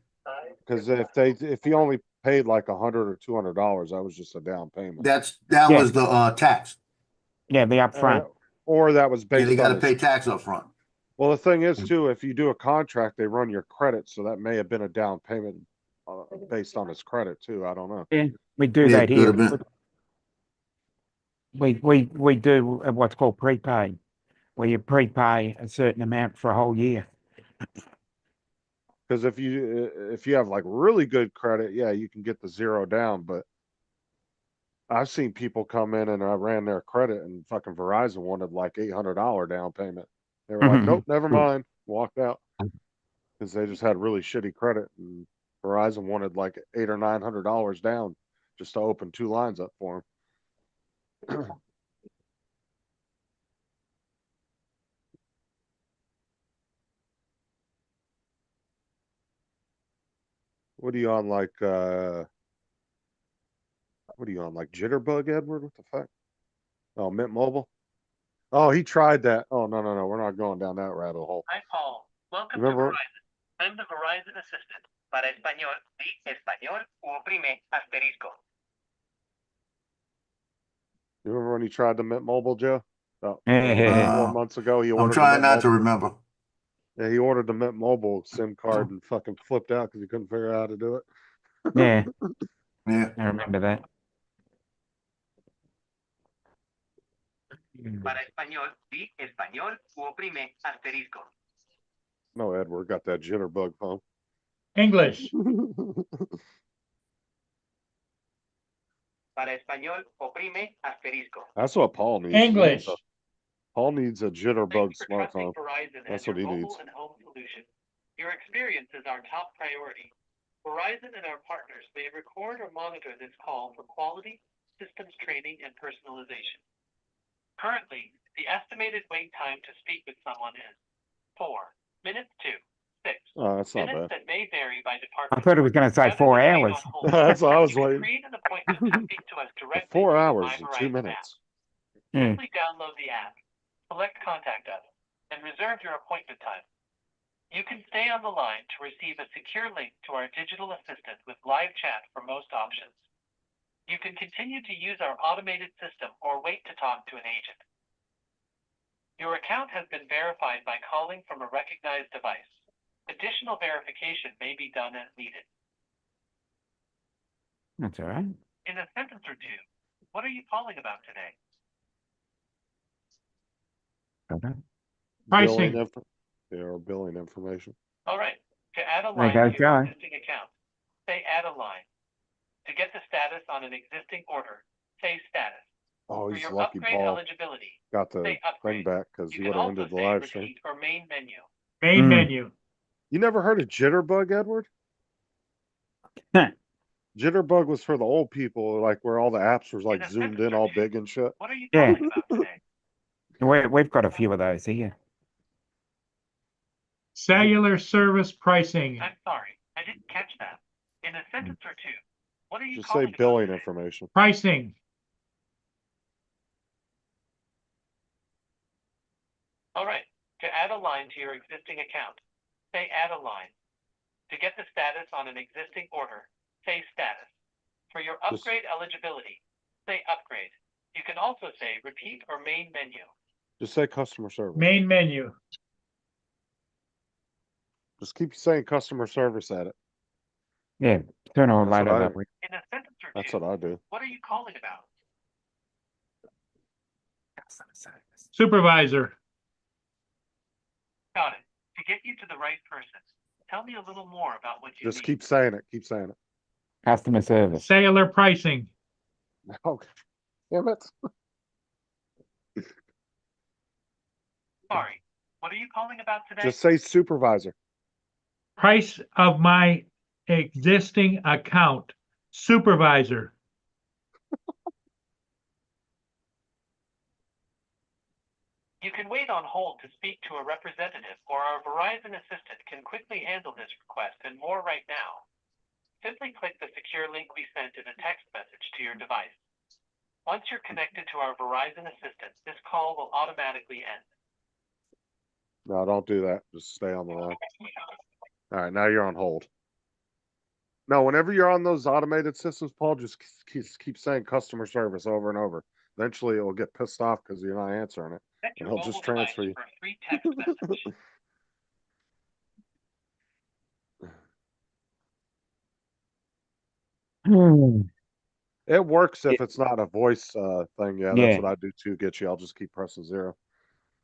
Because if he only paid like $100 or $200, that was just a down payment. That Yeah. was the tax. Yeah, the upfront. Or that was Yeah, based they got to on pay tax up front. Well, the thing is too, if you do a contract, they run your credit, so that may have been a down payment based on his credit too. I don't know. Yeah, we do Yeah, that could here. have been. We do what's called prepaid, where you prepay a certain amount for a whole year. Because if you have like really good credit, yeah, you can get the 0 down. But I've seen people come in and I ran their credit, and fucking Verizon wanted like $800 down payment. They were like, nope, never mind, walked out because they just had really shitty credit, and Verizon wanted like $800 or $900 down just to open 2 lines up for them. What are you on like Jitterbug, Edward? What the fuck? Oh, Mint Mobile? Oh, he tried that. Oh, no. We're not going down that rabbit hole. Hi, Paul. Welcome Remember- to Verizon. I'm the Verizon assistant. Para español, di español o oprime asterisco. You remember when he tried the Mint Mobile, Joe? About Yeah. 4 months ago, he I'm ordered the trying Mint not to Mobile. remember. Yeah, he ordered the Mint Mobile SIM card and fucking flipped out because he couldn't figure out how to do it. Yeah, Yeah. I remember that. Para español, di español o oprime asterisco. No, Edward got that jitterbug phone. English. Para español, oprime asterisco. That's what Paul needs. He needs English. Paul needs a jitterbug Thanks for trusting smartphone. Verizon That's as your what he mobile needs. and home solution. Your experience is our top priority. Verizon and our partners may record or monitor this call for quality, systems training, and personalization. Currently, the estimated wait time to speak with someone is 4 minutes to 6 Oh, that's not minutes bad. that may vary by I department. thought it was going to say Rather 4 than wait hours. on hold, That's what I was you can waiting. create an appointment to speak to us directly 4 through the hours My and 2 Verizon app. minutes. Hmm. Simply download the app, select Contact Us, and reserve your appointment time. You can stay on the line to receive a secure link to our digital assistant with live chat for most options. You can continue to use our automated system or wait to talk to an agent. Your account has been verified by calling from a recognized device. Additional verification may be done as needed. That's all right. In a sentence or two, what are you calling about today? Okay. Pricing. Or billing information. All right. To add a There line goes to your John. existing account, say add a line. To get the status on an existing order, say status. Oh, For he's your lucky upgrade Paul eligibility, got the say thing upgrade. back because You he can would have also ended the say live stream. repeat or main menu. Main Mm. menu. You never heard of Jitterbug, Edward? Huh. Jitterbug was for the old people, like where all the apps was like In a zoomed sentence in or all two, big and shit. What are you Yeah. calling about today? We've got a few of those here. Cellular service pricing. I'm sorry, I didn't catch that. In a sentence or two, what are you Just say calling about billing today? information. Pricing. All right. To add a line to your existing account, say add a line. To get the status on an existing order, say status. For your Just- upgrade eligibility, say upgrade. You can also say repeat or main menu. Just say customer service. Main menu. Just keep saying customer service at it. Yeah. Sooner or That's what later, I- they'll re- In a sentence or That's two, what I do. what are you calling about? Supervisor. Got it. To get you to the right person, tell me a little more about what you Just need. keep saying it. Keep saying it. customer service. Cellular pricing. Okay. Damn it. Sorry. What are you calling about today? Just say supervisor. Price of my existing account. Supervisor. You can wait on hold to speak to a representative, or our Verizon assistant can quickly handle this request and more right now. Simply click the secure link we sent in a text message to your device. Once you're connected to our Verizon assistant, this call will automatically end. No, don't do that. Just stay on the line. All right, now you're on hold. No, whenever you're on those automated systems, Paul, just keep saying customer service over and over. Eventually, it'll get pissed off because you're not answering it. Set your He'll mobile just device transfer you. for a free text message. It works if it's not a voice thing. Yeah, Yeah. that's what I do too. Get you. I'll just keep pressing 0.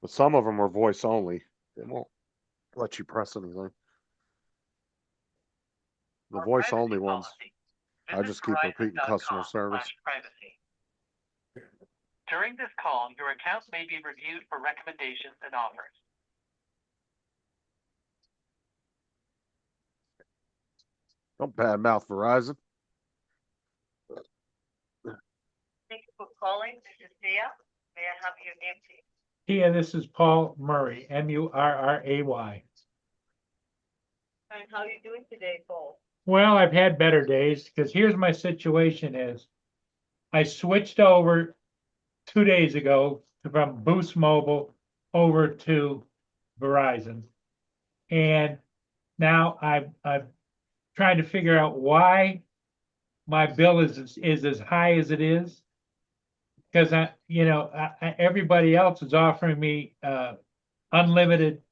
But some of them are voice only. They won't let you press anything. The Our voice privacy only ones, policy. I Visit just keep repeating customer service. verizon.com/privacy. During this call, your account may be reviewed for recommendations and offers. Don't badmouth Verizon. Thank you for calling. This is Thea. May I have your name, please? Yeah, this is Paul Murray, Murray. And how are you doing today, Paul? Well, I've had better days because here's my situation is I switched over 2 days ago from Boost Mobile over to Verizon. And now I'm trying to figure out why my bill is as high as it is. Because everybody else is offering me unlimited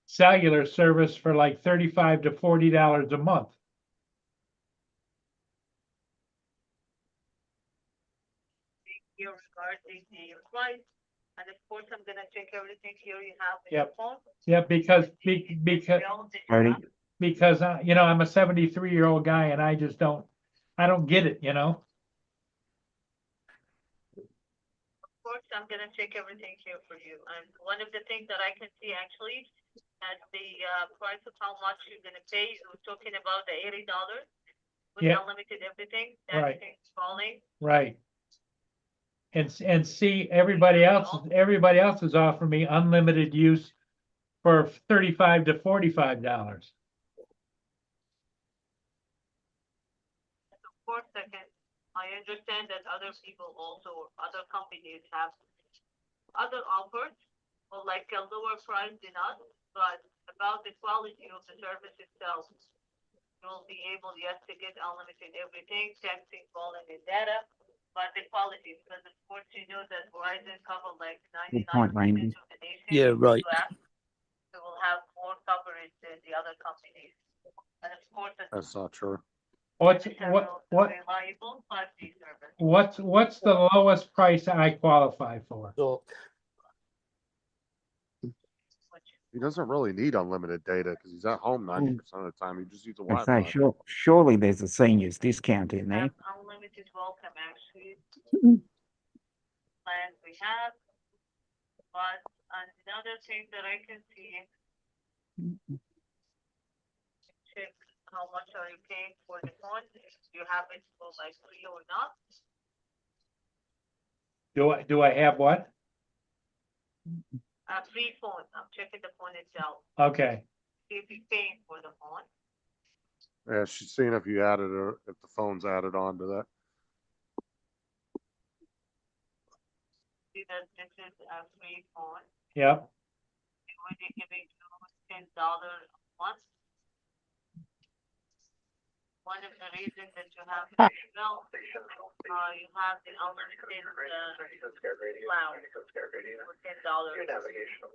cellular service for like $35 to $40 a month. Here regarding the price, And of course, I'm gonna check everything here you have in your Yep. phone. Yeah, because Bills that you Ready? have. because you know, I'm a 73-year-old guy and I just I don't get it, you know? Of course, I'm gonna check everything here for you. And one of the things that I can see actually, at the price of how much you're gonna pay, we're talking about the $80 with Yeah. unlimited everything. Right. Everything's falling. Right. And see, everybody else is offering me unlimited use for $35 to $45. Of course, I understand that other people also, other companies have other offers or like a lower price than us, but about the quality of the service itself, you'll be able, yes, to get unlimited everything, texting, calling, and data, but the quality, because of course you know that Verizon cover like Good 99% point, Randy. of the nation. Yeah, right. So we'll have more coverage than the other companies. And of course, That's not true. What's it's what reliable 5G service. what's the lowest price I qualify for? So He doesn't really need unlimited data because he's at home 90% of the time. He just uses I Wi-Fi. say, surely there's a seniors discount in there. Have unlimited welcome actually. Plans we have. But another thing that I can see, check how much are you paying for the phone, if you have it for like free or not. Do I have what? A free phone, I'm checking the phone itself, Okay. see if you're paying for the phone. Yeah, she's seeing if you added if the phone's added on to that. See that this is a free phone, Yep. they will be giving you $10 a month. One of the reasons that you have this bill, you have the unlimited cloud for $10. Without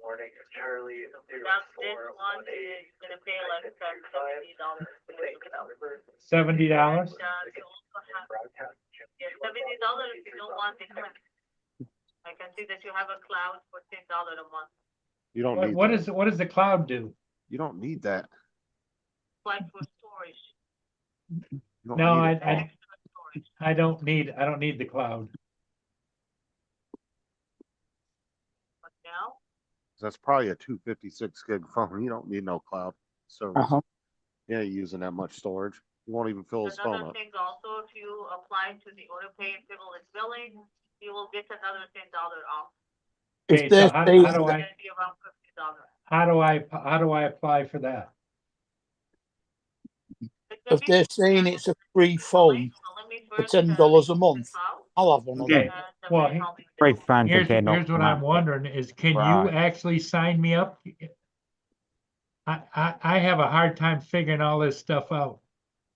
this one, you're gonna pay like $70. $70? You also have, yeah, $70 if you don't want the cloud. I can see that you have a cloud for $10 a month, You don't need What that. does the cloud do? You don't need that. like for storage. You don't No, need it. Extra storage. I don't need the cloud. But now, That's probably a 256 gig phone. You don't need no cloud service. Uh-huh. Yeah, you're using that much storage. You won't even fill his phone another up. thing also, if you apply to the auto pay and frivolous billing, you will get another $10 off. Okay, if they're so how saying do It's I gonna be around $50. how do I apply for that? if they're saying it's a free phone for $10 a month, I'll have one of Okay. them. Well, Free phone for Here's $10 what a I'm month. wondering is, can you Right. actually sign me up? I have a hard time figuring all this stuff out.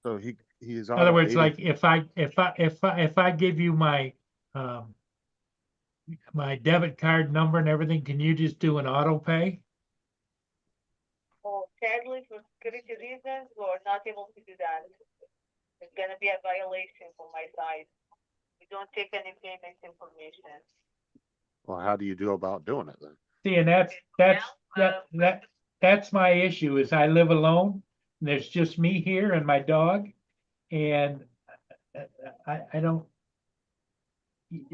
So he's In on other a words, 80 like if I give you my my debit card number and everything, can you just do an auto pay? Oh, sadly, for security reasons, we're not able to do that. It's gonna be a violation from my side. We don't take any payment information. Well, how do you do about doing it then? See, and that's my issue is I live alone. And there's just me here and my dog, and I don't.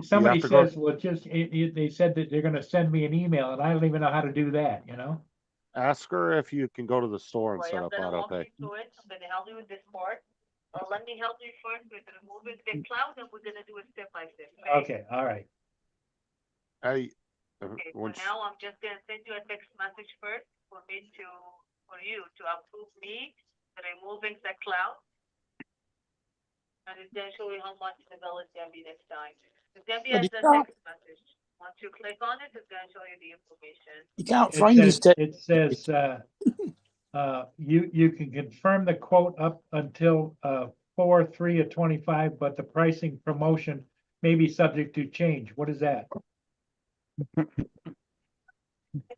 Somebody to go- says, well, they said that they're gonna send me an email, and I don't even know how to do that, you know? Ask her if you can go to the store and Right, set I'm up gonna auto walk pay. you through it. I'm gonna help you with this part. Let me help you first with removing the cloud, and we're gonna do it step by step. Okay, all right. Hey, Okay, for once now, I'm just gonna send you a text message first for you to approve me removing the cloud. And it's gonna show you how much the bill is gonna be next time. It's gonna be But as you a can't- text message. Once you click on it, it's gonna show you the information. You can't find his It says, you can confirm the quote up until 4/3 of 25, but the pricing promotion may be subject to change. What is that? Click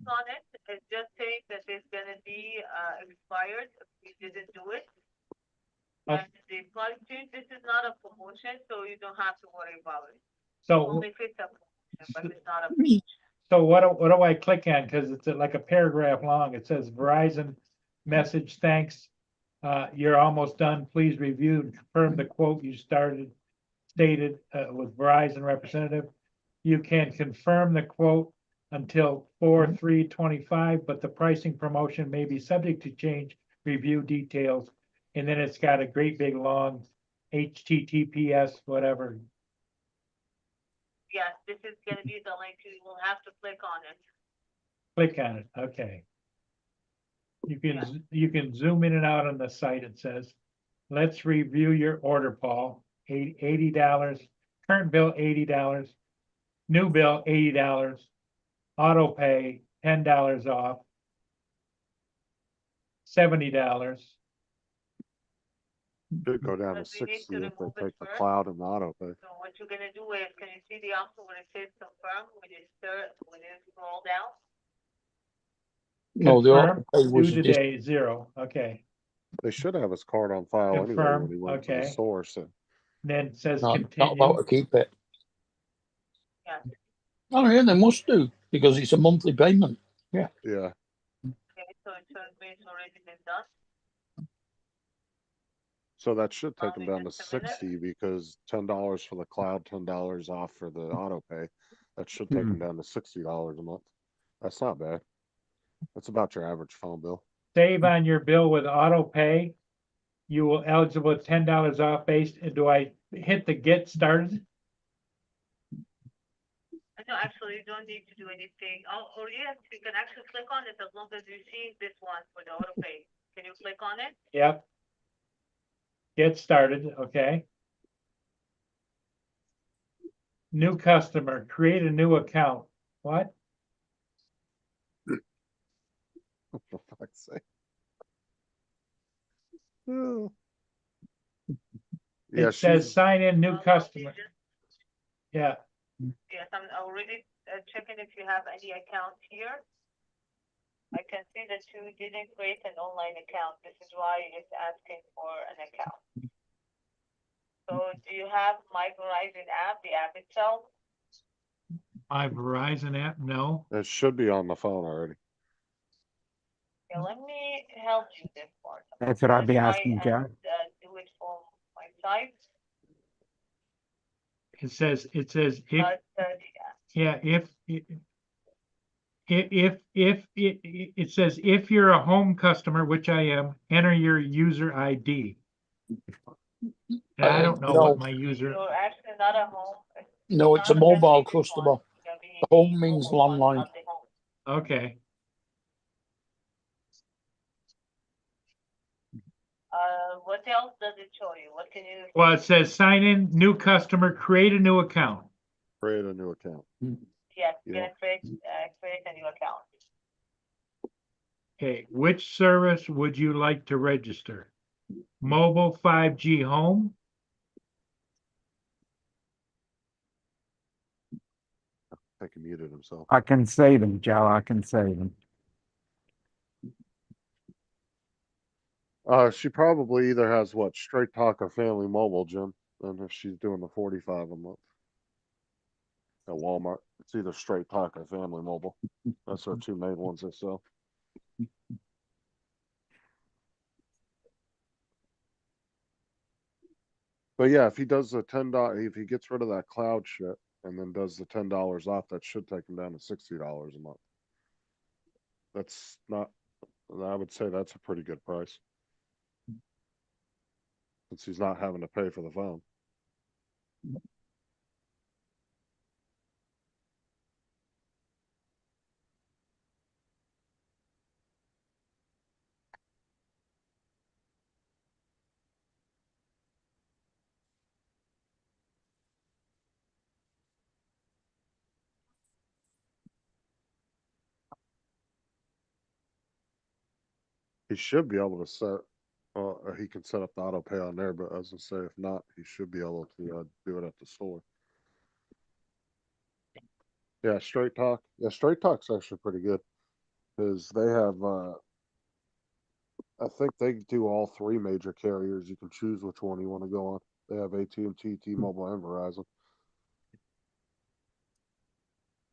on it, it's just saying that it's gonna be expired if you didn't do it. Okay. And the pricing, this is not a promotion, so you don't have to worry about it. So, Only if it's a promotion, but it's not a. So what do I click on? Cause it's like a paragraph long. It says Verizon message, thanks. You're almost done. Please review and confirm the quote you stated with Verizon representative. You can confirm the quote until 4/3/25, but the pricing promotion may be subject to change, review details. And then it's got a great big long HTTPS, whatever. Yes, this is gonna be the link, you will have to click on it. Click on it, okay. You can zoom in and out on the site. It says, let's review your order, Paul. $80, current bill $80, new bill $80, auto pay $10 off, $70. Could go down to But we need 60 to if they remove it take the first. cloud and the auto pay. So what you're gonna do is, can you see the option where it says confirm, when you scroll down? No, the Confirm, auto pay due was just, today, 0, okay. They should have his card on file anyway Confirm, when he went to the okay. source. Then it says not about continue. to keep it. Yeah. Oh yeah, they must do, because it's a monthly payment. Yeah, Okay, so it shows me it's already been done. so that should take him Probably down to just a minute. 60 because $10 for the cloud, $10 off for the auto pay. That should take him down to $60 a month. That's not bad. That's about your average phone bill. Save on your bill with auto pay. You will eligible with $10 off based. Do I hit the get started? No, actually, you don't need to do anything. Oh, or yes, you can actually click on it as long as you see this one for the auto pay. Can you click on it? Yep. Get started, okay. New customer, create a new account. What? For fuck's sake. Oh. Yeah, It says she's sign in new Well, customer. you just- Yeah, Yes, I'm already checking if you have any accounts here. I can see that you didn't create an online account. This is why it's asking for an account. So do you have my Verizon app, the app itself? my Verizon app, no. it should be on the phone already. Yeah, let me help you this part. That's what I'd be Try asking, and, Joe. do it from my side, It says if, but, yeah, it says if you're a home customer, which I am, enter your user ID. And I don't know no. what my user, you're actually not a home. No, it's a not gonna mobile be this one. customer. It's gonna be The home the means mobile one, landline. not the home. okay. What else does it show you? What can you? Well, it says sign in, new customer, create a new account. Create a new account. Yes, Yeah. gonna create a new account. Okay, which service would you like to register? Mobile 5G home? I think he muted himself. I can see them, Joe. I can see them. She probably either has what, Straight Talk or Family Mobile, Jim. And if she's doing the 45 a month at Walmart, it's either Straight Talk or Family Mobile. That's our two main ones they sell. But yeah, if he does the $10, if he gets rid of that cloud shit and then does the $10 off, that should take him down to $60 a month. That's not, I would say that's a pretty good price. Since he's not having to pay for the phone. He should be able to set, he can set up the auto pay on there, but as I say, if not, he should be able to do it at the store. Yeah, Straight Talk. Yeah, Straight Talk's actually pretty good because they have, I think they do all three major carriers. You can choose which one you want to go on. They have AT&T, T-Mobile, and Verizon.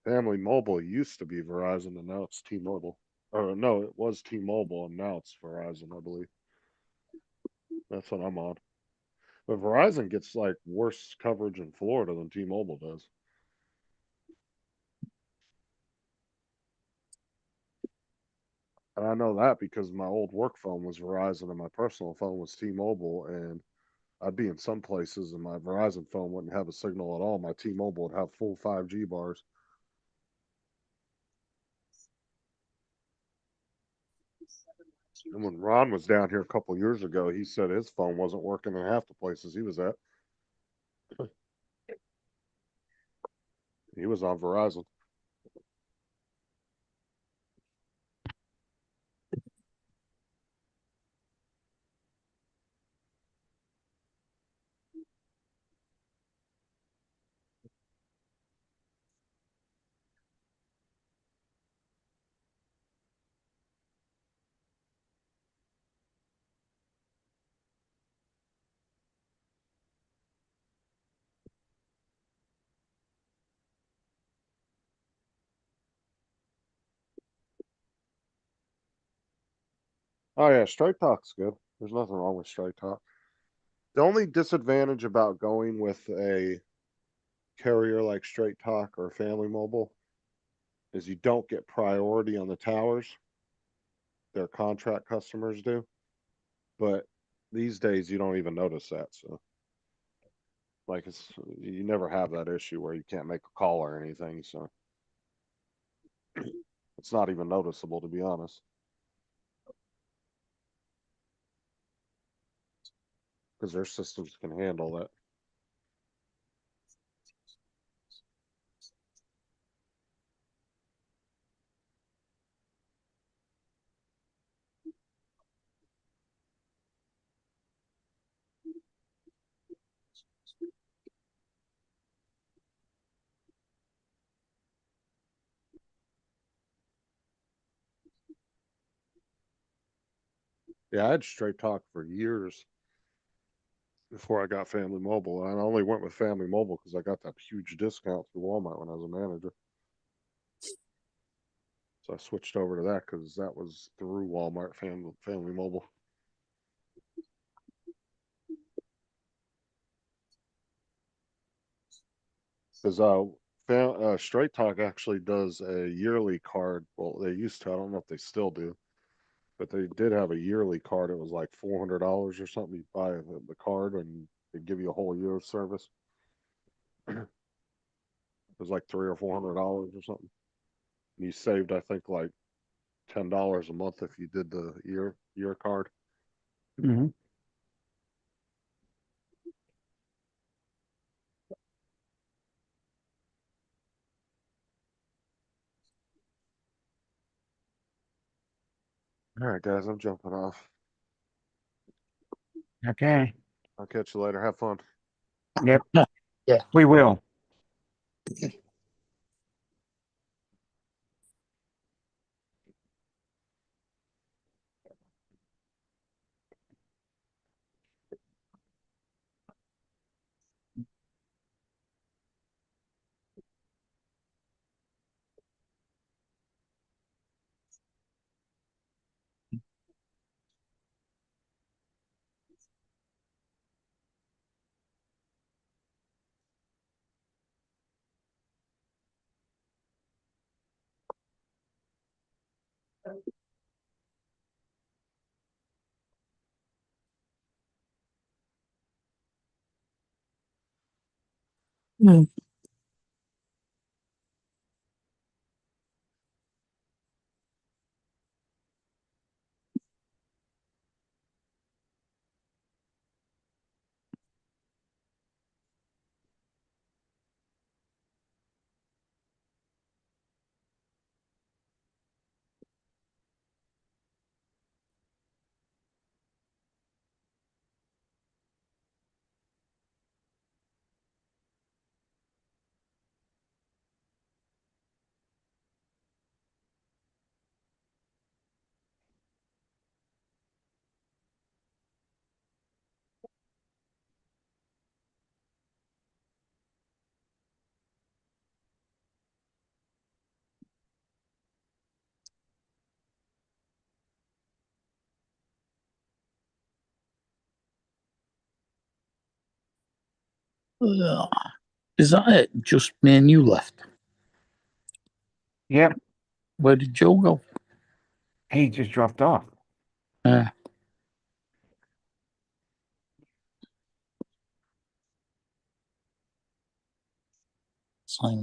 Family Mobile used to be Verizon and now it's T-Mobile. Or no, it was T-Mobile and now it's Verizon, I believe. That's what I'm on. But Verizon gets like worse coverage in Florida than T-Mobile does. And I know that because my old work phone was Verizon and my personal phone was T-Mobile, and I'd be in some places and my Verizon phone wouldn't have a signal at all. My T-Mobile would have full 5G bars. And when Ron was down here a couple years ago, he said his phone wasn't working in half the places he was at. He was on Verizon. Oh yeah, Straight Talk's good. There's nothing wrong with Straight Talk. The only disadvantage about going with a carrier like Straight Talk or Family Mobile is you don't get priority on the towers. Their contract customers do. But these days you don't even notice that. So like you never have that issue where you can't make a call or anything. So it's not even noticeable, to be honest. Because their systems can handle that. Yeah, I had Straight Talk for years before I got Family Mobile. And I only went with Family Mobile because I got that huge discount through Walmart when I was a manager. So I switched over to that because that was through Walmart Family Mobile. Because Straight Talk actually does a yearly card. Well, they used to. I don't know if they still do, but they did have a yearly card. It was like $400 or something. You buy the card and they give you a whole year of service. It was like $300 or $400 or something. And you saved, I think, like $10 a month if you did the year card. Mm-hmm. All right, guys, I'm jumping off. Okay. I'll catch you later. Have fun. Yep. Yeah. We will. Is that it? Just me and you left. Yep, Where did Joe go? he just dropped off. Time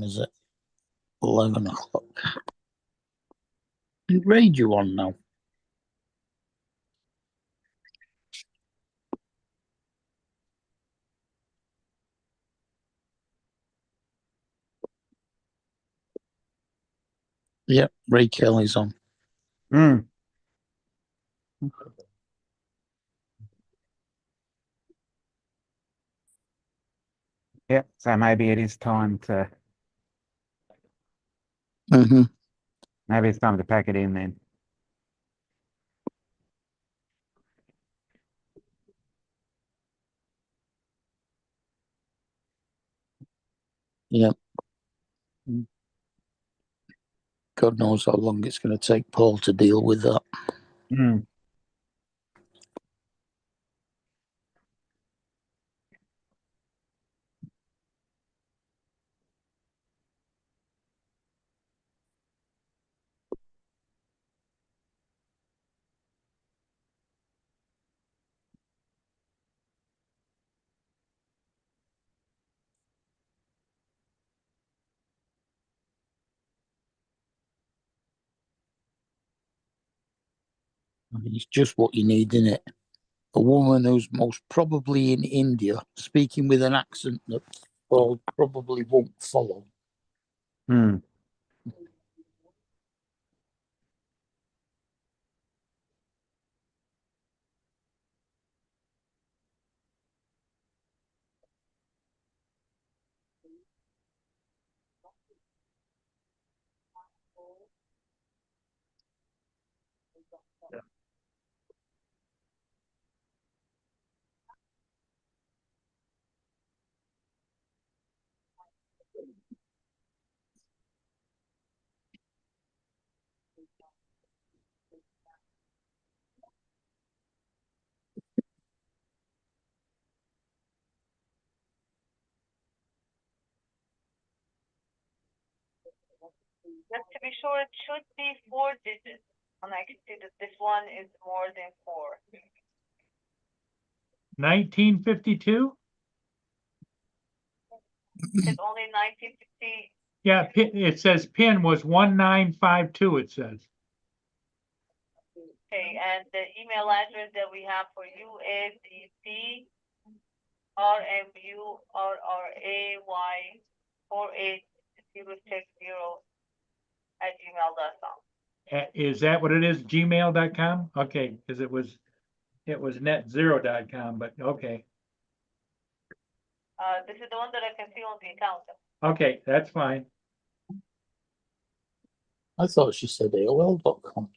is it? 11 o'clock. You raid you on now? Yep, Ray Kelly's on. Mm. Yep, so maybe it is time to Mm-hmm. maybe it's time to pack it in then. Yep. Mm. God knows how long it's going to take Paul to deal with that. Mm. I mean, it's just what you need, isn't it? A woman who's most probably in India, speaking with an accent that Paul probably won't follow. Mm. Just to be sure, it should be 4 digits. And I can see that this one is more than 4. 1952? It's only 1950. Yeah, it says PIN was 1952, it says. Okay, and the email address that we have for you is the CRMURRAY48060 @gmail.com. Is that what it is? Gmail.com? Okay, because it was netzero.com, but okay. This is the one that I can see on the account. Okay, that's fine. I thought she said AOL.com.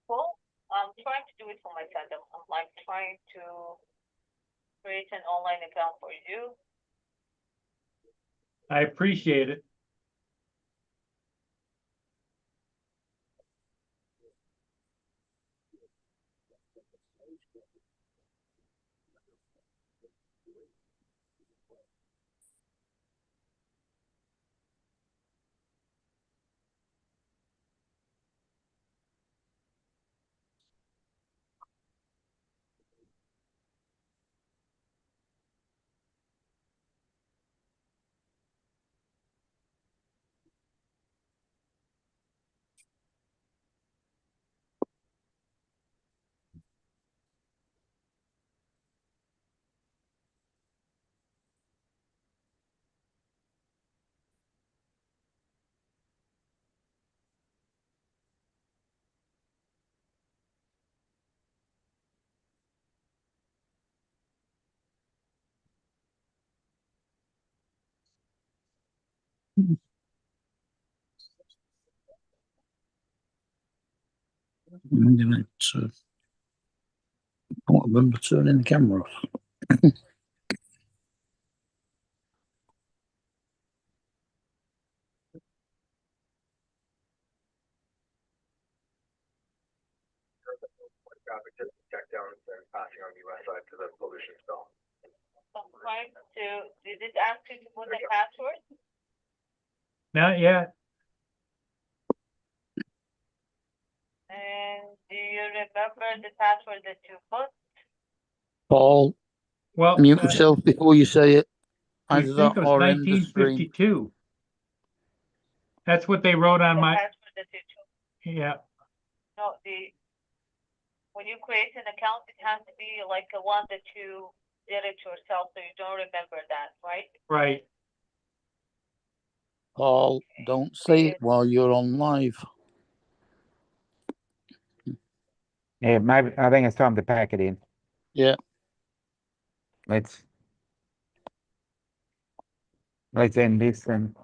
Well, I'm trying to do it for myself. I'm like trying to create an online account for you. I appreciate it. I'm gonna I can't remember turning the camera off. Subscribe to, did it ask you to put the password? Not yet. And do you remember the password that you put? Paul, Well, mute yourself before you say it. we Either think that it was or end the stream. 1952. That's what they wrote on The my, password that you took. yeah, No, when you create an account, it has to be like a one that you did it yourself, so you don't remember that, right? right. Paul, don't say it while you're on live. Yeah, maybe I think it's time to pack it in. Yeah. Let's end this and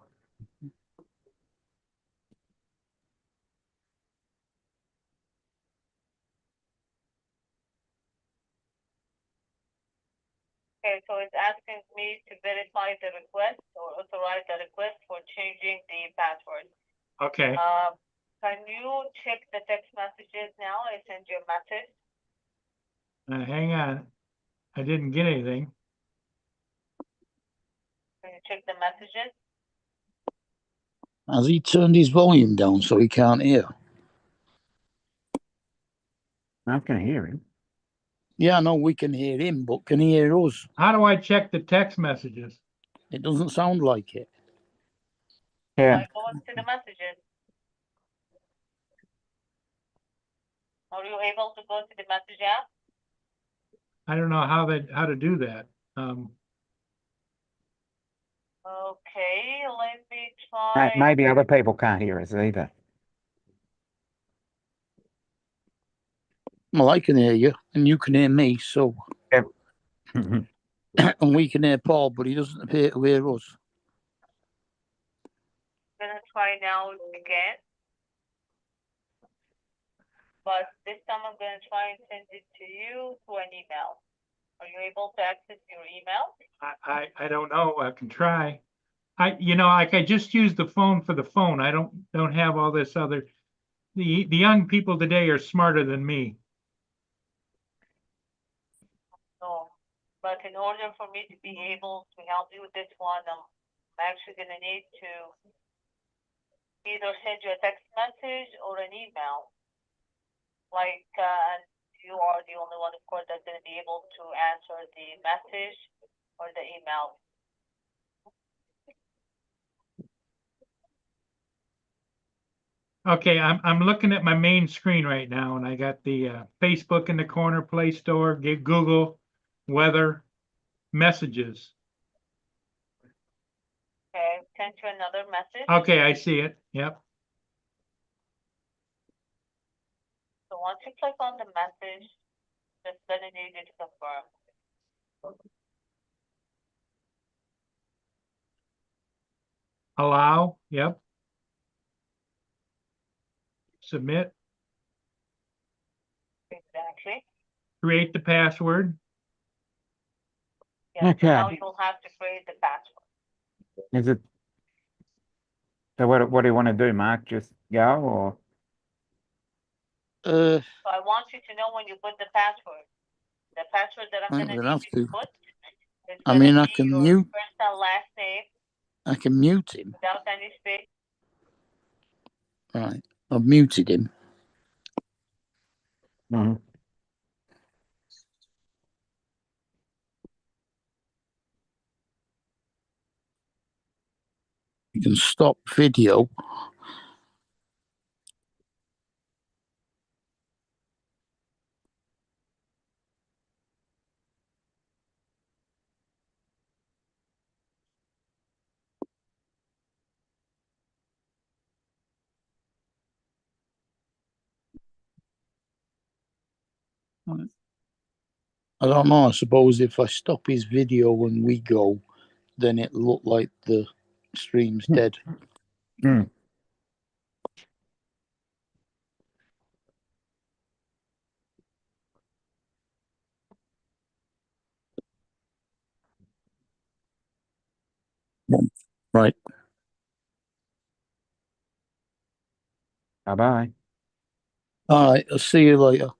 Okay, so it's asking me to verify the request or authorize the request for changing the password. Okay. Can you check the text messages now? I sent you a message. Hang on. I didn't get anything. Can you check the messages? Has he turned his volume down so he can't hear? I can hear him. Yeah, I know we can hear him, but can he hear us? How do I check the text messages? It doesn't sound like it. Yeah. I go into the messages. Are you able to go to the message app? I don't know how to do that. Okay, let me try. Maybe other people can't hear us either. Well, I can hear you, and you can hear me, so. Yep. And we can hear Paul, but he doesn't appear to hear us. I'm gonna try now again. But this time I'm gonna try and send it to you through an email. Are you able to access your email? I don't know. I can try. Like I just used the phone for the phone. I don't have all this other. The young people today are smarter than me. No. But in order for me to be able to help you with this one, I'm actually gonna need to either send you a text message or an email. Like, you are the only one, of course, that's gonna be able to answer the message or the email. Okay, I'm looking at my main screen right now, and I got the Facebook in the corner, Play Store, get Google, weather, messages. Okay, send you another message. Okay, I see it. Yep. So once you click on the message, just gonna need you to confirm. Allow. Yep. Submit. Exactly. Create the password. Yeah, Okay. so now you'll have to create the password. Is it? So what do you want to do, Mark? Just go or? So I want you to know when you put the password. The password that I'm I'm gonna gonna need have you to. to put is I gonna mean, I be can your mute. first and last name I can mute him. without any space. Right. I've muted him. Mhm. You can stop video. I don't know. I suppose if I stop his video when we go, then it look like the stream's dead. Mm. Right. Bye bye. All right. I'll see you later.